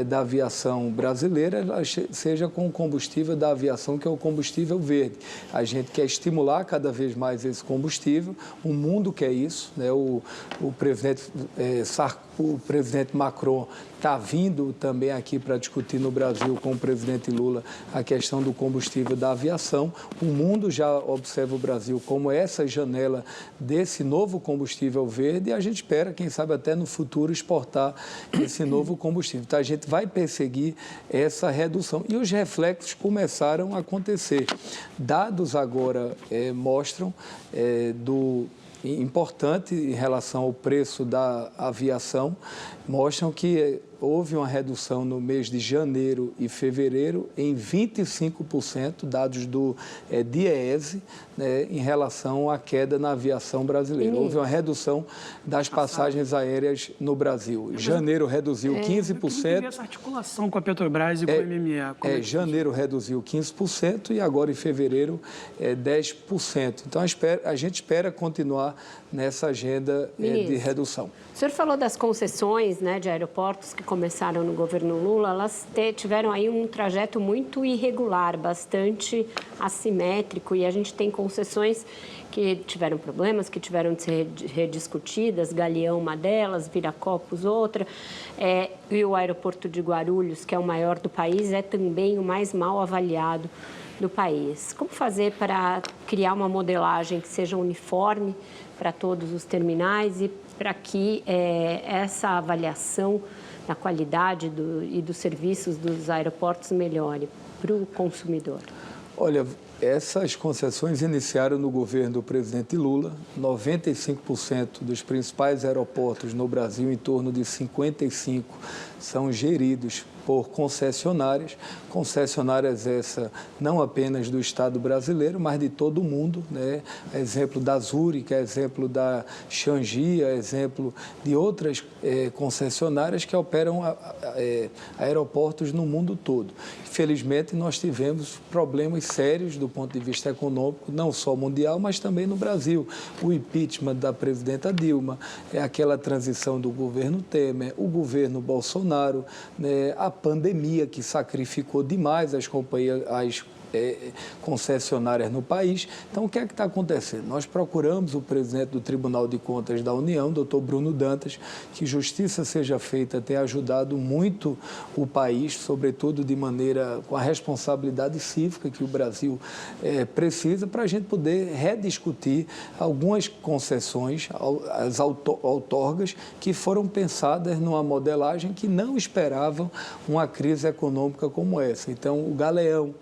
da aviação brasileira seja com o combustível da aviação, que é o combustível verde. A gente quer estimular cada vez mais esse combustível, o mundo quer isso, o presidente Macron está vindo também aqui para discutir no Brasil com o presidente Lula a questão do combustível da aviação. O mundo já observa o Brasil como essa janela desse novo combustível verde e a gente espera, quem sabe até no futuro, exportar esse novo combustível. Então, a gente vai perseguir essa redução e os reflexos começaram a acontecer. Dados agora mostram importante em relação ao preço da aviação, mostram que houve uma redução no mês de janeiro e fevereiro em 25%, dados do DIEESE, em relação à queda na aviação brasileira. Houve uma redução das passagens aéreas no Brasil. Janeiro reduziu 15%. Essa articulação com a Petrobras e com o MME. Janeiro reduziu 15% e agora em fevereiro 10%. Então a gente espera continuar nessa agenda de redução. O senhor falou das concessões de aeroportos que começaram no governo Lula. Elas tiveram aí um trajeto muito irregular, bastante assimétrico, e a gente tem concessões que tiveram problemas, que tiveram de ser rediscutidas, Galeão uma delas, Viracopos outra, e o aeroporto de Guarulhos, que é o maior do país, é também o mais mal avaliado do país. Como fazer para criar uma modelagem que seja uniforme para todos os terminais e para que essa avaliação da qualidade e dos serviços dos aeroportos melhore para o consumidor? Olha, essas concessões iniciaram no governo do presidente Lula. 95% dos principais aeroportos no Brasil, em torno de 55, são geridos por concessionárias essa não apenas do Estado brasileiro, mas de todo o mundo, Exemplo da Zurich, exemplo da Changi, exemplo de outras concessionárias que operam aeroportos no mundo todo. Infelizmente, nós tivemos problemas sérios do ponto de vista econômico, não só mundial, mas também no Brasil. O impeachment da presidenta Dilma, aquela transição do governo Temer, o governo Bolsonaro, a pandemia que sacrificou demais as companhias, as concessionárias no país. Então, o que é que está acontecendo? Nós procuramos o presidente do Tribunal de Contas da União, doutor Bruno Dantas, que justiça seja feita, tem ajudado muito o país, sobretudo de maneira com a responsabilidade cívica que o Brasil precisa, para a gente poder rediscutir algumas concessões, as outorgas, que foram pensadas numa modelagem que não esperavam uma crise econômica como essa. Então, o Galeão,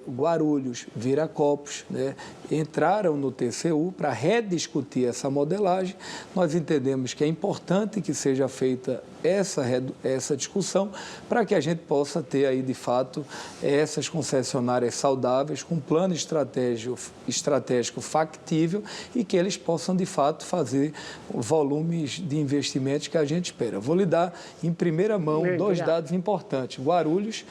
Guarulhos, Viracopos, né, entraram no TCU para rediscutir essa modelagem. Nós entendemos que é importante que seja feita essa discussão para que a gente possa ter aí, de fato, essas concessionárias saudáveis, com plano estratégico factível e que eles possam, de fato, fazer volumes de investimentos que a gente espera. Vou lhe dar, em primeira mão, dois dados importantes. Guarulhos,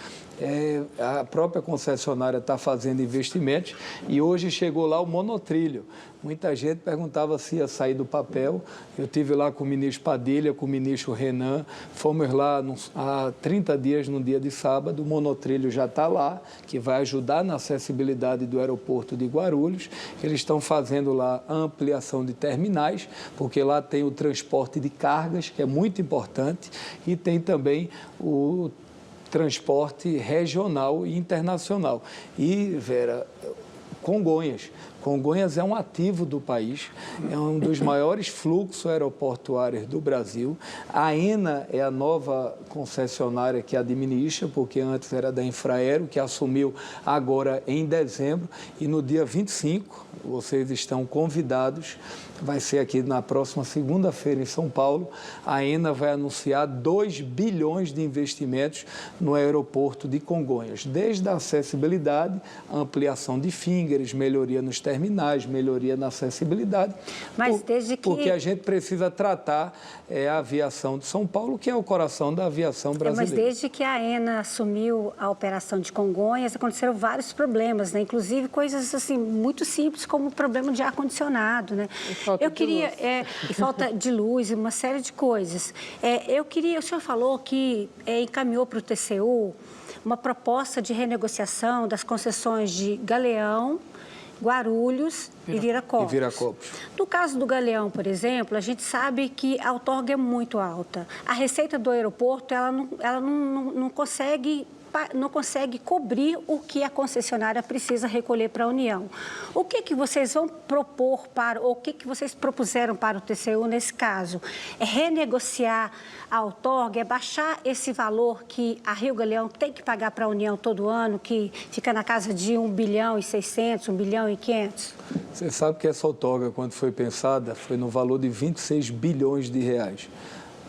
a própria concessionária está fazendo investimentos e hoje chegou lá o monotrilho. Muita gente perguntava se ia sair do papel. Eu estive lá com o ministro Padilha, com o ministro Renan, fomos lá há 30 dias, no dia de sábado, o monotrilho já está lá, que vai ajudar na acessibilidade do aeroporto de Guarulhos. Eles estão fazendo lá a ampliação de terminais, porque lá tem o transporte de cargas, que é muito importante, e tem também o transporte regional e internacional. E, Vera, Congonhas é um ativo do país, é um dos maiores fluxos aeroportuários do Brasil. A AENA é a nova concessionária que administra, porque antes era da Infraero, que assumiu agora em dezembro. E no dia 25, vocês estão convidados, vai ser aqui na próxima segunda-feira em São Paulo, a AENA vai anunciar 2 bilhões de investimentos no aeroporto de Congonhas, desde a acessibilidade, a ampliação de fingers, melhoria nos terminais, melhoria na acessibilidade. Mas desde que... Porque a gente precisa tratar a aviação de São Paulo, que é o coração da aviação brasileira. Mas desde que a AENA assumiu a operação de Congonhas, aconteceram vários problemas, né? Inclusive coisas assim muito simples, como o problema de ar-condicionado, né? Eu queria, e falta de luz e uma série de coisas. O senhor falou que encaminhou para o TCU uma proposta de renegociação das concessões de Galeão, Guarulhos e Viracopos. No caso do Galeão, por exemplo, a gente sabe que a outorga é muito alta. A receita do aeroporto, ela não consegue cobrir o que a concessionária precisa recolher para a União. O que vocês vão propor ou o que vocês propuseram para o TCU nesse caso? É renegociar a outorga, é baixar esse valor que a Rio Galeão tem que pagar para a União todo ano, que fica na casa de 1 bilhão e 600, 1 bilhão e 500? Você sabe que essa outorga, quando foi pensada, foi no valor de 26 bilhões de reais.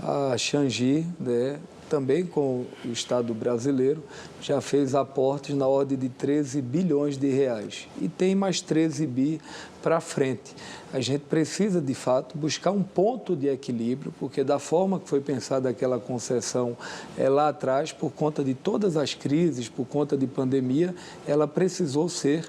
A Changi, né, também com o Estado brasileiro, já fez aportes na ordem de 13 bilhões de reais. E tem mais 13 bi para frente. A gente precisa, de fato, buscar um ponto de equilíbrio, porque da forma que foi pensada aquela concessão lá atrás, por conta de todas as crises, por conta de pandemia, ela precisou ser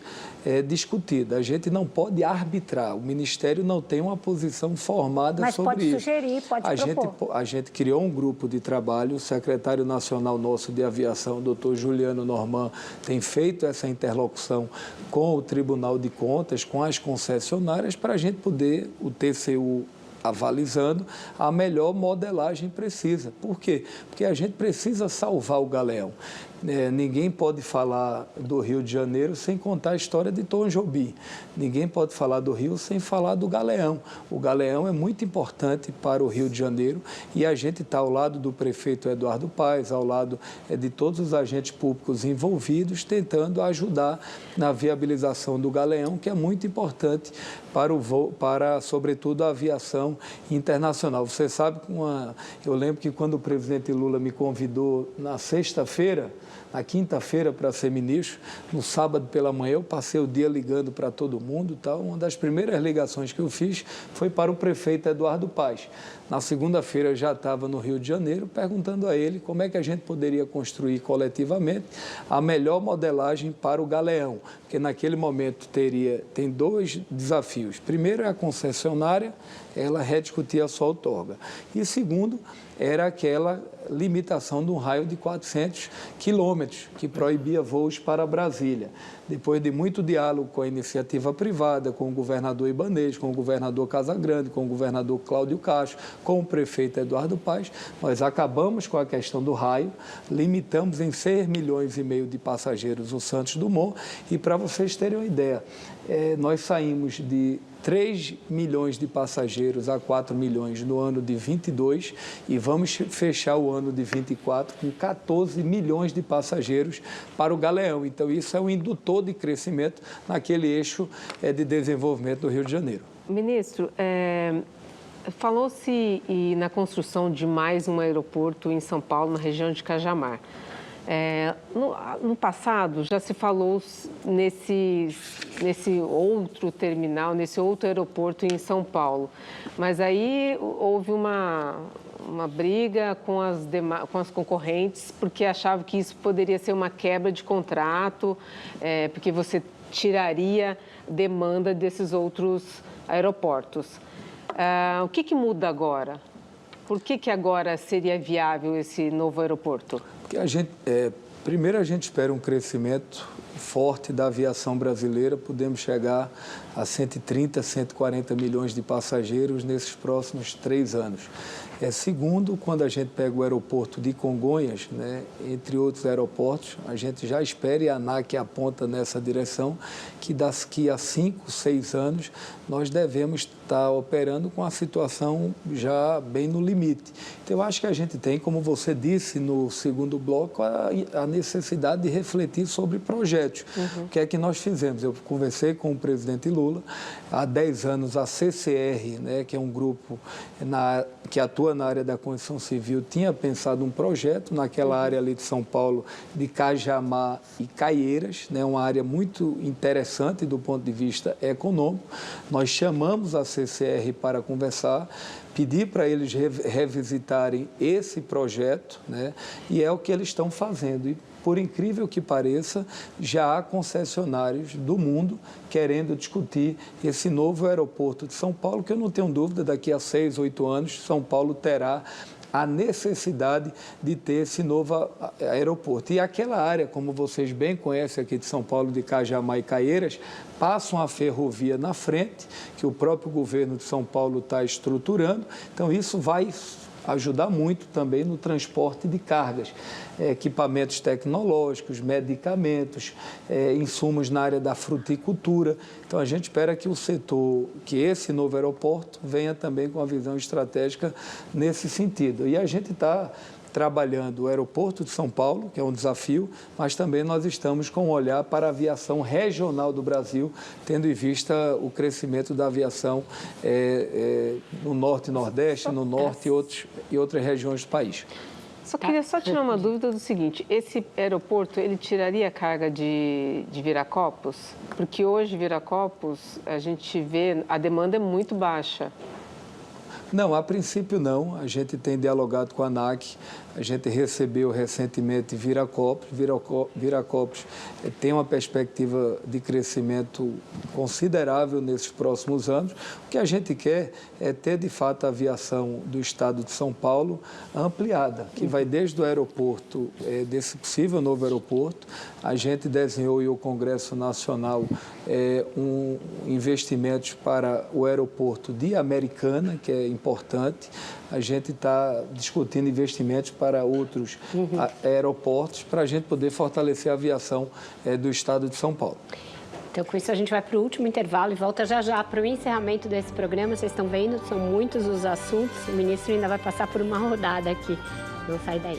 discutida. A gente não pode arbitrar, o Ministério não tem uma posição formada sobre isso. Mas pode sugerir, pode propor. A gente criou um grupo de trabalho, o secretário nacional nosso de aviação, doutor Juliano Norman, tem feito essa interlocução com o Tribunal de Contas, com as concessionárias, para a gente poder, o TCU avalizando, a melhor modelagem precisa. Por quê? Porque a gente precisa salvar o Galeão. Ninguém pode falar do Rio de Janeiro sem contar a história de Tom Jobim. Ninguém pode falar do Rio sem falar do Galeão. O Galeão é muito importante para o Rio de Janeiro e a gente está ao lado do prefeito Eduardo Paes, ao lado de todos os agentes públicos envolvidos, tentando ajudar na viabilização do Galeão, que é muito importante para sobretudo, a aviação internacional. Você sabe, eu lembro que quando o presidente Lula me convidou na sexta-feira, na quinta-feira para ser ministro, no sábado pela manhã eu passei o dia ligando para todo mundo. Uma das primeiras ligações que eu fiz foi para o prefeito Eduardo Paes. Na segunda-feira eu já estava no Rio de Janeiro perguntando a ele como é que a gente poderia construir coletivamente a melhor modelagem para o Galeão, porque naquele momento tem 2 desafios. Primeiro é a concessionária, ela rediscutir a sua outorga. E segundo, era aquela limitação de um raio de 400 quilômetros, que proibia voos para Brasília. Depois de muito diálogo com a iniciativa privada, com o governador Ibanez, com o governador Casagrande, com o governador Cláudio Castro, com o prefeito Eduardo Paes, nós acabamos com a questão do raio, limitamos em 6,5 milhões de passageiros o Santos Dumont, e para vocês terem uma ideia, nós saímos de 3 milhões de passageiros a 4 milhões no ano de 22 e vamos fechar o ano de 24 com 14 milhões de passageiros para o Galeão. Então, isso é um indutor de crescimento naquele eixo de desenvolvimento do Rio de Janeiro. Ministro, falou-se na construção de mais um aeroporto em São Paulo, na região de Cajamar. No passado, já se falou nesse outro terminal, nesse outro aeroporto em São Paulo. Mas aí houve uma briga com as concorrentes, porque achavam que isso poderia ser uma quebra de contrato, porque você tiraria demanda desses outros aeroportos. O que muda agora? Por que agora seria viável esse novo aeroporto? Porque primeiro a gente espera um crescimento forte da aviação brasileira, podemos chegar a 130, 140 milhões de passageiros nesses próximos 3 anos. Segundo, quando a gente pega o aeroporto de Congonhas, né, entre outros aeroportos, a gente já espera, e a ANAC aponta nessa direção, que daqui a 5, 6 anos nós devemos estar operando com a situação já bem no limite. Então, eu acho que a gente tem, como você disse no segundo bloco, a necessidade de refletir sobre projetos. O que é que nós fizemos? Eu conversei com o presidente Lula, há 10 anos a CCR, né, que é um grupo que atua na área da construção civil, tinha pensado um projeto naquela área ali de São Paulo, de Cajamar e Caieiras, né, uma área muito interessante do ponto de vista econômico. Nós chamamos a CCR para conversar, pedir para eles revisitarem esse projeto, né, e é o que eles estão fazendo. E, por incrível que pareça, já há concessionários do mundo querendo discutir esse novo aeroporto de São Paulo, que eu não tenho dúvida, daqui a 6, 8 anos, São Paulo terá a necessidade de ter esse novo aeroporto. E aquela área, como vocês bem conhecem aqui de São Paulo, de Cajamar e Caieiras, passa uma ferrovia na frente, que o próprio governo de São Paulo está estruturando. Então, isso vai ajudar muito também no transporte de cargas, equipamentos tecnológicos, medicamentos, insumos na área da fruticultura. Então, a gente espera que que esse novo aeroporto venha também com uma visão estratégica nesse sentido. E a gente está trabalhando o aeroporto de São Paulo, que é um desafio, mas também nós estamos com um olhar para a aviação regional do Brasil, tendo em vista o crescimento da aviação no Norte e Nordeste, no Norte e outras regiões do país. Só queria tirar uma dúvida do seguinte, esse aeroporto, ele tiraria a carga de Viracopos? Porque hoje, Viracopos, a gente vê, a demanda é muito baixa. Não, a princípio não. A gente tem dialogado com a ANAC, a gente recebeu recentemente Viracopos. Viracopos tem uma perspectiva de crescimento considerável nesses próximos anos. O que a gente quer é ter, de fato, a aviação do estado de São Paulo ampliada, que vai desde o aeroporto, desse possível novo aeroporto. A gente desenhou, e o Congresso Nacional, investimentos para o aeroporto de Americana, que é importante. A gente está discutindo investimentos para outros aeroportos, para a gente poder fortalecer a aviação do estado de São Paulo. Então, com isso, a gente vai para o último intervalo e volta já para o encerramento desse programa. Vocês estão vendo, são muitos os assuntos. O ministro ainda vai passar por uma rodada aqui. Não sai daí.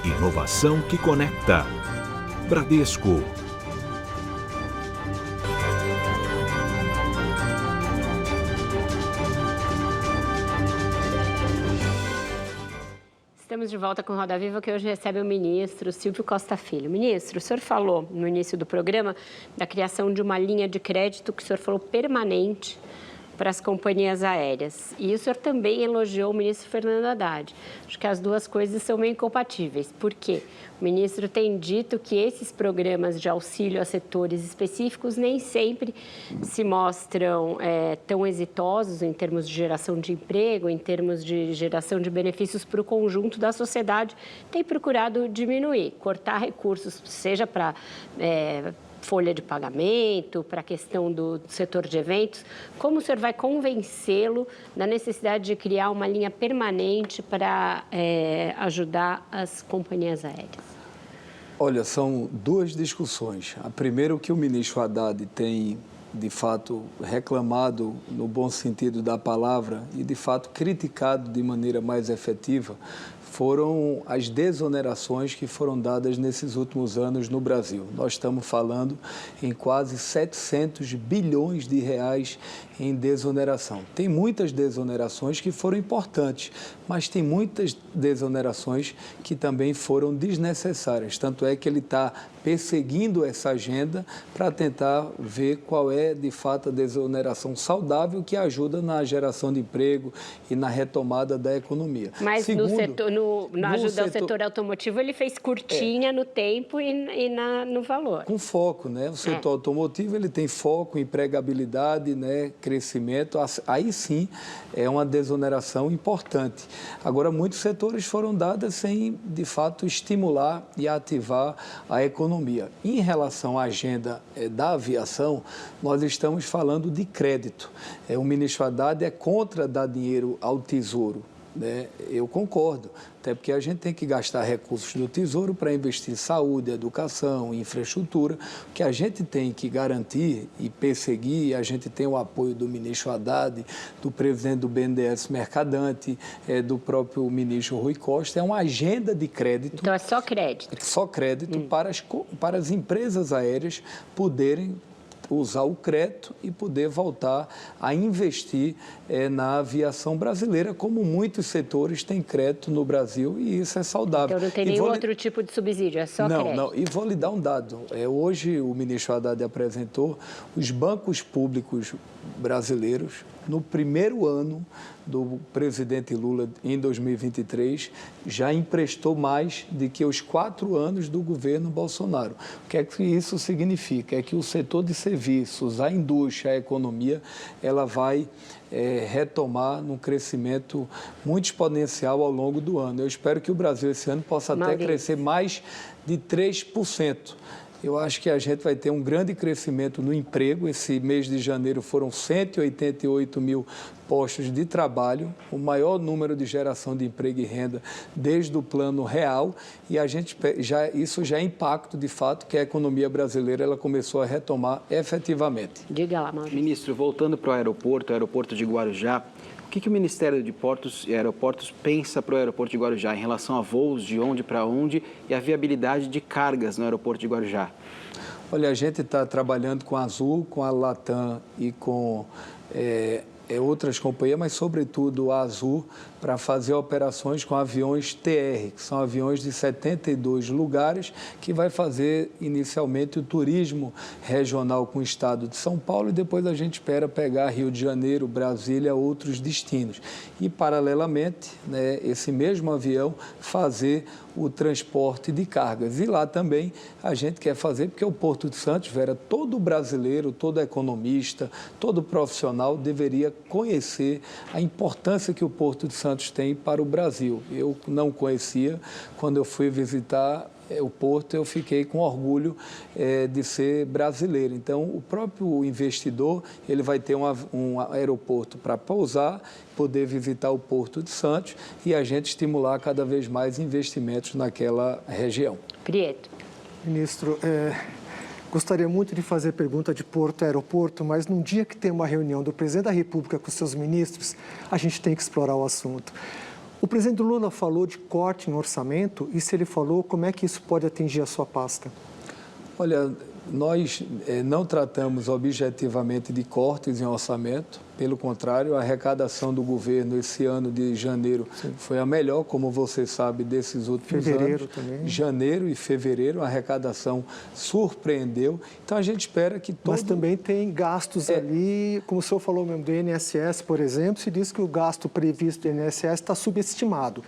Inovação que conecta. Bradesco. Estamos de volta com Roda Viva, que hoje recebe o ministro Silvio Costa Filho. Ministro, o senhor falou no início do programa da criação de uma linha de crédito que o senhor falou permanente para as companhias aéreas. E o senhor também elogiou o ministro Fernando Haddad. Acho que as duas coisas são meio incompatíveis. Por quê? O ministro tem dito que esses programas de auxílio a setores específicos nem sempre se mostram tão exitosos em termos de geração de emprego, em termos de geração de benefícios para o conjunto da sociedade. Tem procurado diminuir, cortar recursos, seja para folha de pagamento, para a questão do setor de eventos. Como o senhor vai convencê-lo da necessidade de criar uma linha permanente para ajudar as companhias aéreas? Olha, são duas discussões. A primeira, o que o ministro Haddad tem, de fato, reclamado no bom sentido da palavra e, de fato, criticado de maneira mais efetiva, foram as desonerações que foram dadas nesses últimos anos no Brasil. Nós estamos falando em quase 700 bilhões de reais em desoneração. Tem muitas desonerações que foram importantes, mas tem muitas desonerações que também foram desnecessárias. Tanto é que ele está perseguindo essa agenda para tentar ver qual é, de fato, a desoneração saudável que ajuda na geração de emprego e na retomada da economia. Mas na ajuda ao setor automotivo, ele fez curtinha no tempo e no valor. Com foco, né? O setor automotivo, ele tem foco, empregabilidade, né? Crescimento. Aí sim é uma desoneração importante. Agora, muitos setores foram dados sem, de fato, estimular e ativar a economia. Em relação à agenda da aviação, nós estamos falando de crédito. O ministro Haddad é contra dar dinheiro ao Tesouro. Né? Eu concordo, até porque a gente tem que gastar recursos do Tesouro para investir em saúde, educação, infraestrutura. O que a gente tem que garantir e perseguir, a gente tem o apoio do ministro Haddad, do presidente do BNDES Mercadante, do próprio ministro Rui Costa, é uma agenda de crédito. Então é só crédito? Só crédito para as empresas aéreas poderem usar o crédito e poder voltar a investir na aviação brasileira, como muitos setores têm crédito no Brasil, e isso é saudável. Então não tem nenhum outro tipo de subsídio, é só crédito? Não, e vou lhe dar um dado. Hoje o ministro Haddad apresentou os bancos públicos brasileiros, no primeiro ano do presidente Lula, em 2023, já emprestou mais do que os 4 anos do governo Bolsonaro. O que é que isso significa? É que o setor de serviços, a indústria, a economia, ela vai retomar num crescimento muito exponencial ao longo do ano. Eu espero que o Brasil esse ano possa até crescer mais de 3%. Eu acho que a gente vai ter um grande crescimento no emprego. Esse mês de janeiro foram 188 mil postos de trabalho, o maior número de geração de emprego e renda desde o Plano Real, e isso já é impacto, de fato, que a economia brasileira ela começou a retomar efetivamente. Diga lá, Maurício. Ministro, voltando para o aeroporto de Guarujá, o que o Ministério de Portos e Aeroportos pensa para o aeroporto de Guarujá em relação a voos de onde para onde e a viabilidade de cargas no aeroporto de Guarujá? Olha, a gente está trabalhando com a Azul, com a Latam e com outras companhias, mas sobretudo a Azul, para fazer operações com aviões TR, que são aviões de 72 lugares, que vai fazer inicialmente o turismo regional com o estado de São Paulo, e depois a gente espera pegar Rio de Janeiro, Brasília, outros destinos. E, paralelamente, né, esse mesmo avião fazer o transporte de cargas. E lá também a gente quer fazer, porque o Porto de Santos, Vera, todo brasileiro, todo economista, todo profissional deveria conhecer a importância que o Porto de Santos tem para o Brasil. Eu não conhecia. Quando eu fui visitar o Porto, eu fiquei com orgulho de ser brasileiro. Então, o próprio investidor, ele vai ter um aeroporto para pousar, poder visitar o Porto de Santos e a gente estimular cada vez mais investimentos naquela região. Prieto. Ministro, gostaria muito de fazer pergunta de porto a aeroporto, mas num dia que tem uma reunião do presidente da República com seus ministros, a gente tem que explorar o assunto. O presidente Lula falou de corte em orçamento, e se ele falou, como é que isso pode atingir a sua pasta? Olha, nós não tratamos objetivamente de cortes em orçamento. Pelo contrário, a arrecadação do governo esse ano de janeiro foi a melhor, como você sabe, desses últimos fevereiro anos. Também. Janeiro e fevereiro, a arrecadação surpreendeu. Então, a gente espera que todo... Mas também tem gastos ali, como o senhor falou mesmo, do INSS, por exemplo, se diz que o gasto previsto do INSS está subestimado.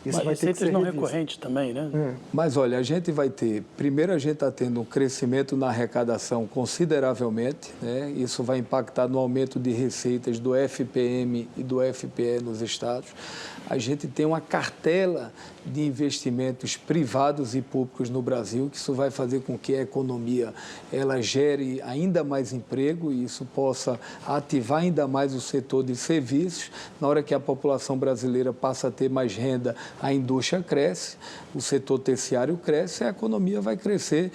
Isso vai ter que ser não revisto. recorrentes também, né? Mas, olha, a gente vai ter... Primeiro, a gente está tendo um crescimento na arrecadação consideravelmente, né? Isso vai impactar no aumento de receitas do FPM e do FPE nos estados. A gente tem uma cartela de investimentos privados e públicos no Brasil, que isso vai fazer com que a economia ela gere ainda mais emprego e isso possa ativar ainda mais o setor de serviços. Na hora que a população brasileira passa a ter mais renda, a indústria cresce, o setor terciário cresce e a economia vai crescer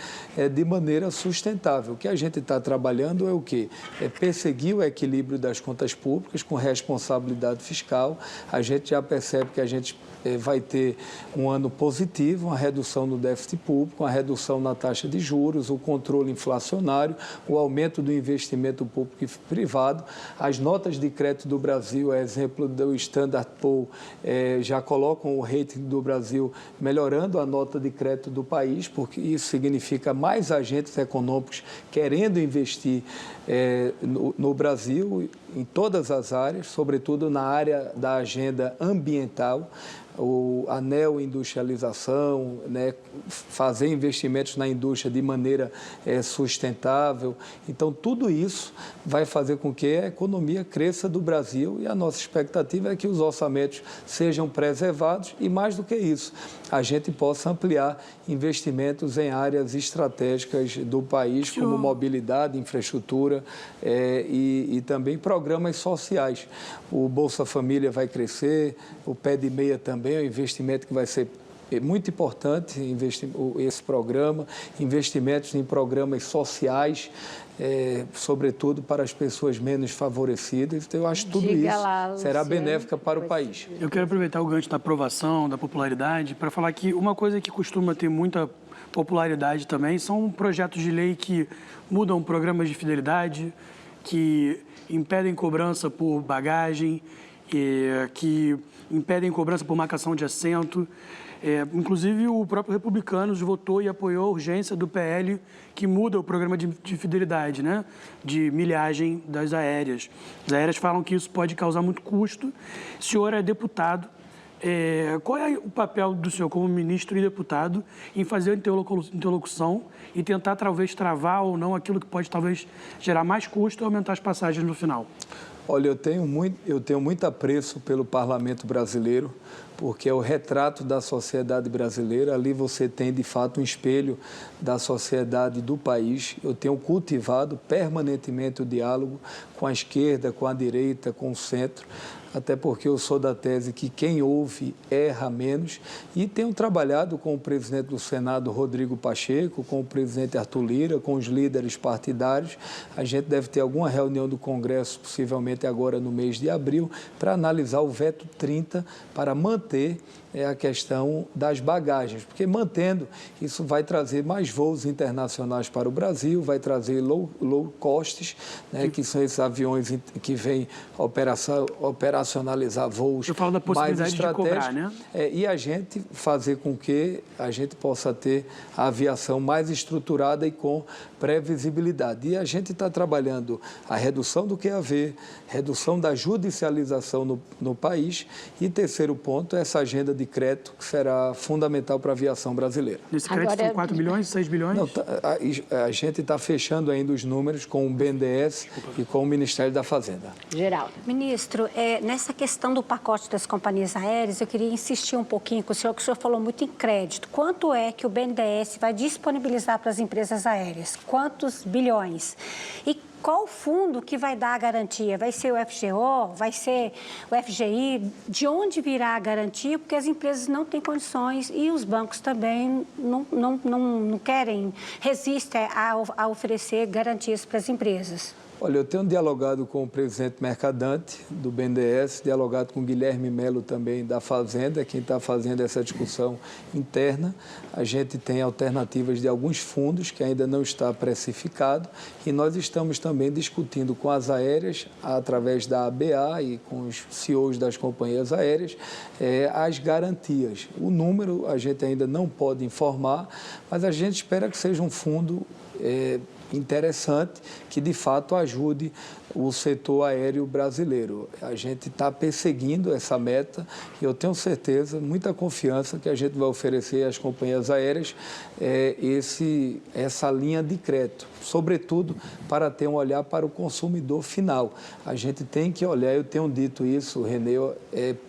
de maneira sustentável. O que a gente está trabalhando é o quê? É perseguir o equilíbrio das contas públicas com responsabilidade fiscal. A gente já percebe que a gente vai ter um ano positivo, uma redução no déficit público, uma redução na taxa de juros, o controle inflacionário, o aumento do investimento público e privado. As notas de crédito do Brasil, exemplo do Standard Poor's, já colocam o rating do Brasil melhorando a nota de crédito do país, porque isso significa mais agentes econômicos querendo investir no Brasil, em todas as áreas, sobretudo na área da agenda ambiental, a neoindustrialização, né, fazer investimentos na indústria de maneira sustentável. Então, tudo isso vai fazer com que a economia cresça do Brasil e a nossa expectativa é que os orçamentos sejam preservados e, mais do que isso, a gente possa ampliar investimentos em áreas estratégicas do país, como mobilidade, infraestrutura e também programas sociais. O Bolsa Família vai crescer, o Pé de Meia também, é um investimento que vai ser muito importante, esse programa, investimentos em programas sociais, sobretudo para as pessoas menos favorecidas. Então, eu acho que tudo isso será benéfico para o país. Eu quero aproveitar o gancho da aprovação, da popularidade, para falar que uma coisa que costuma ter muita popularidade também são projetos de lei que mudam programas de fidelidade, que impedem cobrança por bagagem, que impedem cobrança por marcação de assento. Inclusive, o próprio Republicanos votou e apoiou a urgência do PL que muda o programa de fidelidade, né? De milhagem das aéreas. As aéreas falam que isso pode causar muito custo. O senhor é deputado. Qual é o papel do senhor como ministro e deputado em fazer a interlocução e tentar talvez travar ou não aquilo que pode talvez gerar mais custo e aumentar as passagens no final? Olha, eu tenho muito apreço pelo parlamento brasileiro, porque é o retrato da sociedade brasileira. Ali você tem, de fato, um espelho da sociedade do país. Eu tenho cultivado permanentemente o diálogo com a esquerda, com a direita, com o centro, até porque eu sou da tese que quem ouve erra menos, e tenho trabalhado com o presidente do Senado, Rodrigo Pacheco, com o presidente Arthur Lira, com os líderes partidários. A gente deve ter alguma reunião do Congresso, possivelmente agora no mês de abril, para analisar o veto 30, para manter a questão das bagagens, porque mantendo, isso vai trazer mais voos internacionais para o Brasil, vai trazer low costs, né, que são esses aviões que vêm operacionalizar voos mais estratégicos, de cobrar, né? E a gente fazer com que a gente possa ter a aviação mais estruturada e com previsibilidade. E a gente está trabalhando a redução do QAV, redução da judicialização no país e, terceiro ponto, essa agenda de crédito que será fundamental para a aviação brasileira. Nesse crédito são 4 bilhões, 6 bilhões? Não, a gente está fechando ainda os números com o BNDES e com o Ministério da Fazenda. Geraldo. Ministro, nessa questão do pacote das companhias aéreas, eu queria insistir um pouquinho com o senhor, que o senhor falou muito em crédito. Quanto é que o BNDES vai disponibilizar para as empresas aéreas? Quantos bilhões? E qual fundo que vai dar a garantia? Vai ser o FGO? Vai ser o FGI? De onde virá a garantia? Porque as empresas não têm condições e os bancos também não querem, resistem a oferecer garantias para as empresas. Olha, eu tenho dialogado com o presidente Mercadante, do BNDES, dialogado com o Guilherme Melo também, da Fazenda, quem está fazendo essa discussão interna. A gente tem alternativas de alguns fundos que ainda não está precificado e nós estamos também discutindo com as aéreas, através da ABA e com os CEOs das companhias aéreas, as garantias. O número a gente ainda não pode informar, mas a gente espera que seja um fundo interessante que, de fato, ajude o setor aéreo brasileiro. A gente está perseguindo essa meta e eu tenho certeza, muita confiança que a gente vai oferecer às companhias aéreas essa linha de crédito, sobretudo para ter um olhar para o consumidor final. A gente tem que olhar, eu tenho dito isso, Renê,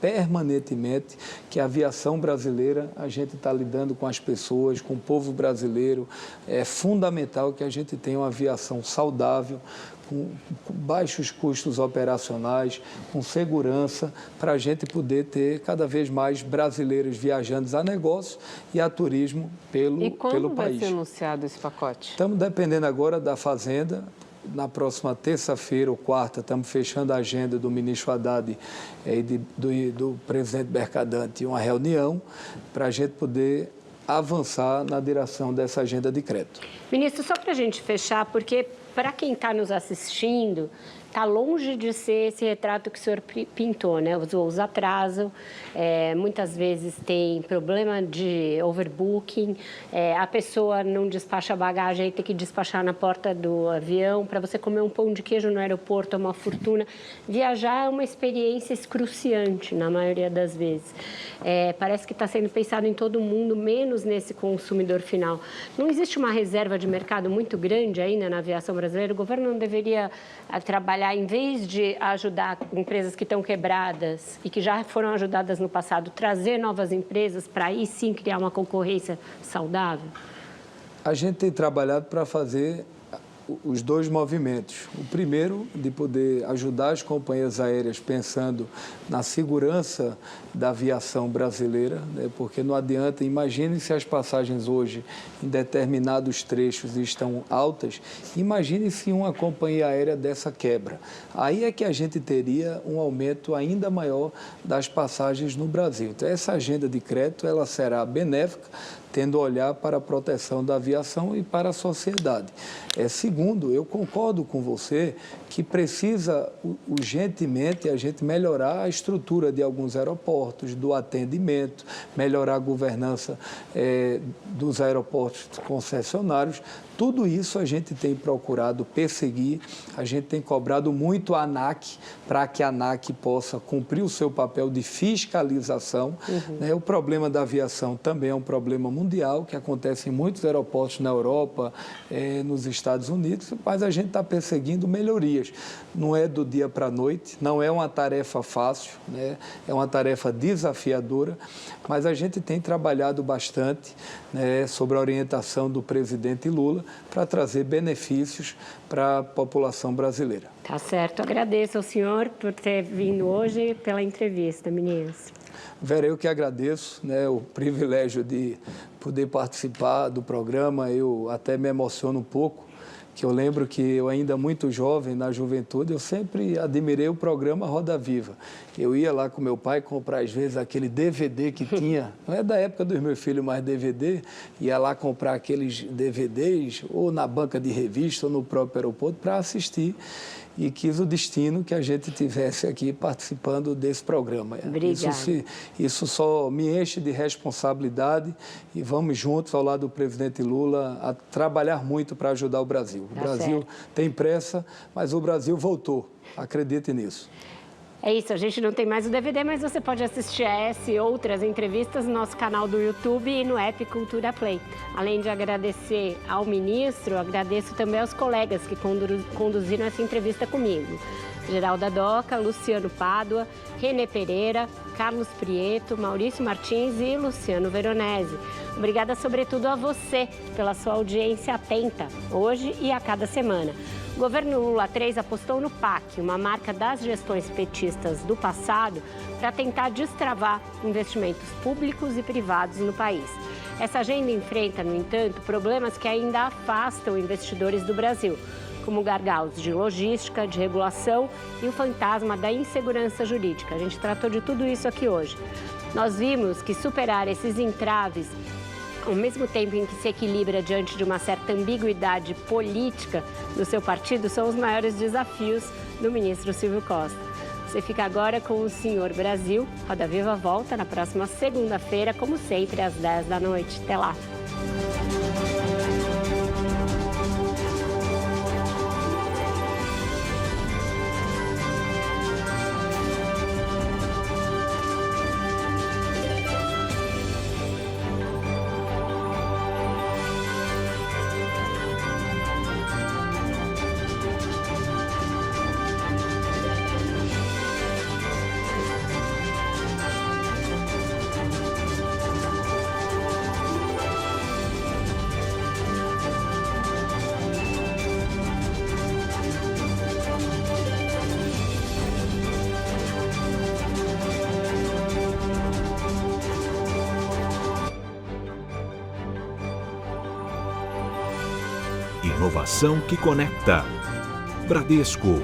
permanentemente, que a aviação brasileira, a gente está lidando com as pessoas, com o povo brasileiro. É fundamental que a gente tenha uma aviação saudável, com baixos custos operacionais, com segurança, para a gente poder ter cada vez mais brasileiros viajantes a negócio e a turismo pelo país. E quando vai ser anunciado esse pacote? Estamos dependendo agora da Fazenda. Na próxima terça-feira ou quarta, estamos fechando a agenda do ministro Haddad e do presidente Mercadante, uma reunião para a gente poder avançar na direção dessa agenda de crédito. Ministro, só para a gente fechar, porque para quem está nos assistindo, está longe de ser esse retrato que o senhor pintou, né? Os voos atrasam, muitas vezes tem problema de overbooking, a pessoa não despacha a bagagem, aí tem que despachar na porta do avião. Para você comer um pão de queijo no aeroporto é uma fortuna. Viajar é uma experiência excruciante, na maioria das vezes. Parece que está sendo pensado em todo mundo, menos nesse consumidor final. Não existe uma reserva de mercado muito grande ainda na aviação brasileira? O governo não deveria trabalhar, em vez de ajudar empresas que estão quebradas e que já foram ajudadas no passado, trazer novas empresas para aí sim criar uma concorrência saudável? A gente tem trabalhado para fazer os dois movimentos. O primeiro, de poder ajudar as companhias aéreas pensando na segurança da aviação brasileira, né? Porque não adianta, imagine se as passagens hoje em determinados trechos estão altas, imagine se uma companhia aérea dessa quebra. Aí é que a gente teria um aumento ainda maior das passagens no Brasil. Então, essa agenda de crédito, ela será benéfica, tendo olhar para a proteção da aviação e para a sociedade. Segundo, eu concordo com você que precisa urgentemente a gente melhorar a estrutura de alguns aeroportos, do atendimento, melhorar a governança dos aeroportos concessionários. Tudo isso a gente tem procurado perseguir, a gente tem cobrado muito a ANAC para que a ANAC possa cumprir o seu papel de fiscalização. O problema da aviação também é um problema mundial, que acontece em muitos aeroportos na Europa, nos Estados Unidos, mas a gente está perseguindo melhorias. Não é do dia para a noite, não é uma tarefa fácil, né? É uma tarefa desafiadora, mas a gente tem trabalhado bastante, né, sobre a orientação do presidente Lula para trazer benefícios para a população brasileira. Tá certo. Agradeço ao senhor por ter vindo hoje pela entrevista, ministro. Vera, eu que agradeço, né, o privilégio de poder participar do programa. Eu até me emociono um pouco, que eu lembro que eu ainda muito jovem, na juventude, eu sempre admirei o programa Roda Viva. Eu ia lá com meu pai comprar, às vezes, aquele DVD que tinha, não é da época dos meus filhos, mas DVD, ia lá comprar aqueles DVDs, ou na banca de revista, ou no próprio aeroporto, para assistir. E quis o destino que a gente tivesse aqui participando desse programa. Obrigada. Isso só me enche de responsabilidade e vamos juntos, ao lado do presidente Lula, a trabalhar muito para ajudar o Brasil. O Brasil tem pressa, mas o Brasil voltou. Acredite nisso. É isso, a gente não tem mais o DVD, mas você pode assistir a essa e outras entrevistas no nosso canal do YouTube e no app Cultura Play. Além de agradecer ao ministro, agradeço também aos colegas que conduziram essa entrevista comigo. Geralda Doca, Luciano Pádua, Renê Pereira, Carlos Prieto, Maurício Martins e Luciano Veronese. Obrigada, sobretudo, a você pela sua audiência atenta, hoje e a cada semana. O governo Lula III apostou no PAC, uma marca das gestões petistas do passado, para tentar destravar investimentos públicos e privados no país. Essa agenda enfrenta, no entanto, problemas que ainda afastam investidores do Brasil, como gargalos de logística, de regulação e o fantasma da insegurança jurídica. A gente tratou de tudo isso aqui hoje. Nós vimos que superar esses entraves, ao mesmo tempo em que se equilibra diante de uma certa ambiguidade política do seu partido, são os maiores desafios do ministro Silvio Costa. Você fica agora com o Senhor Brasil. Roda Viva volta na próxima segunda-feira, como sempre, às 10 da noite. Até lá! Inovação que conecta. Bradesco.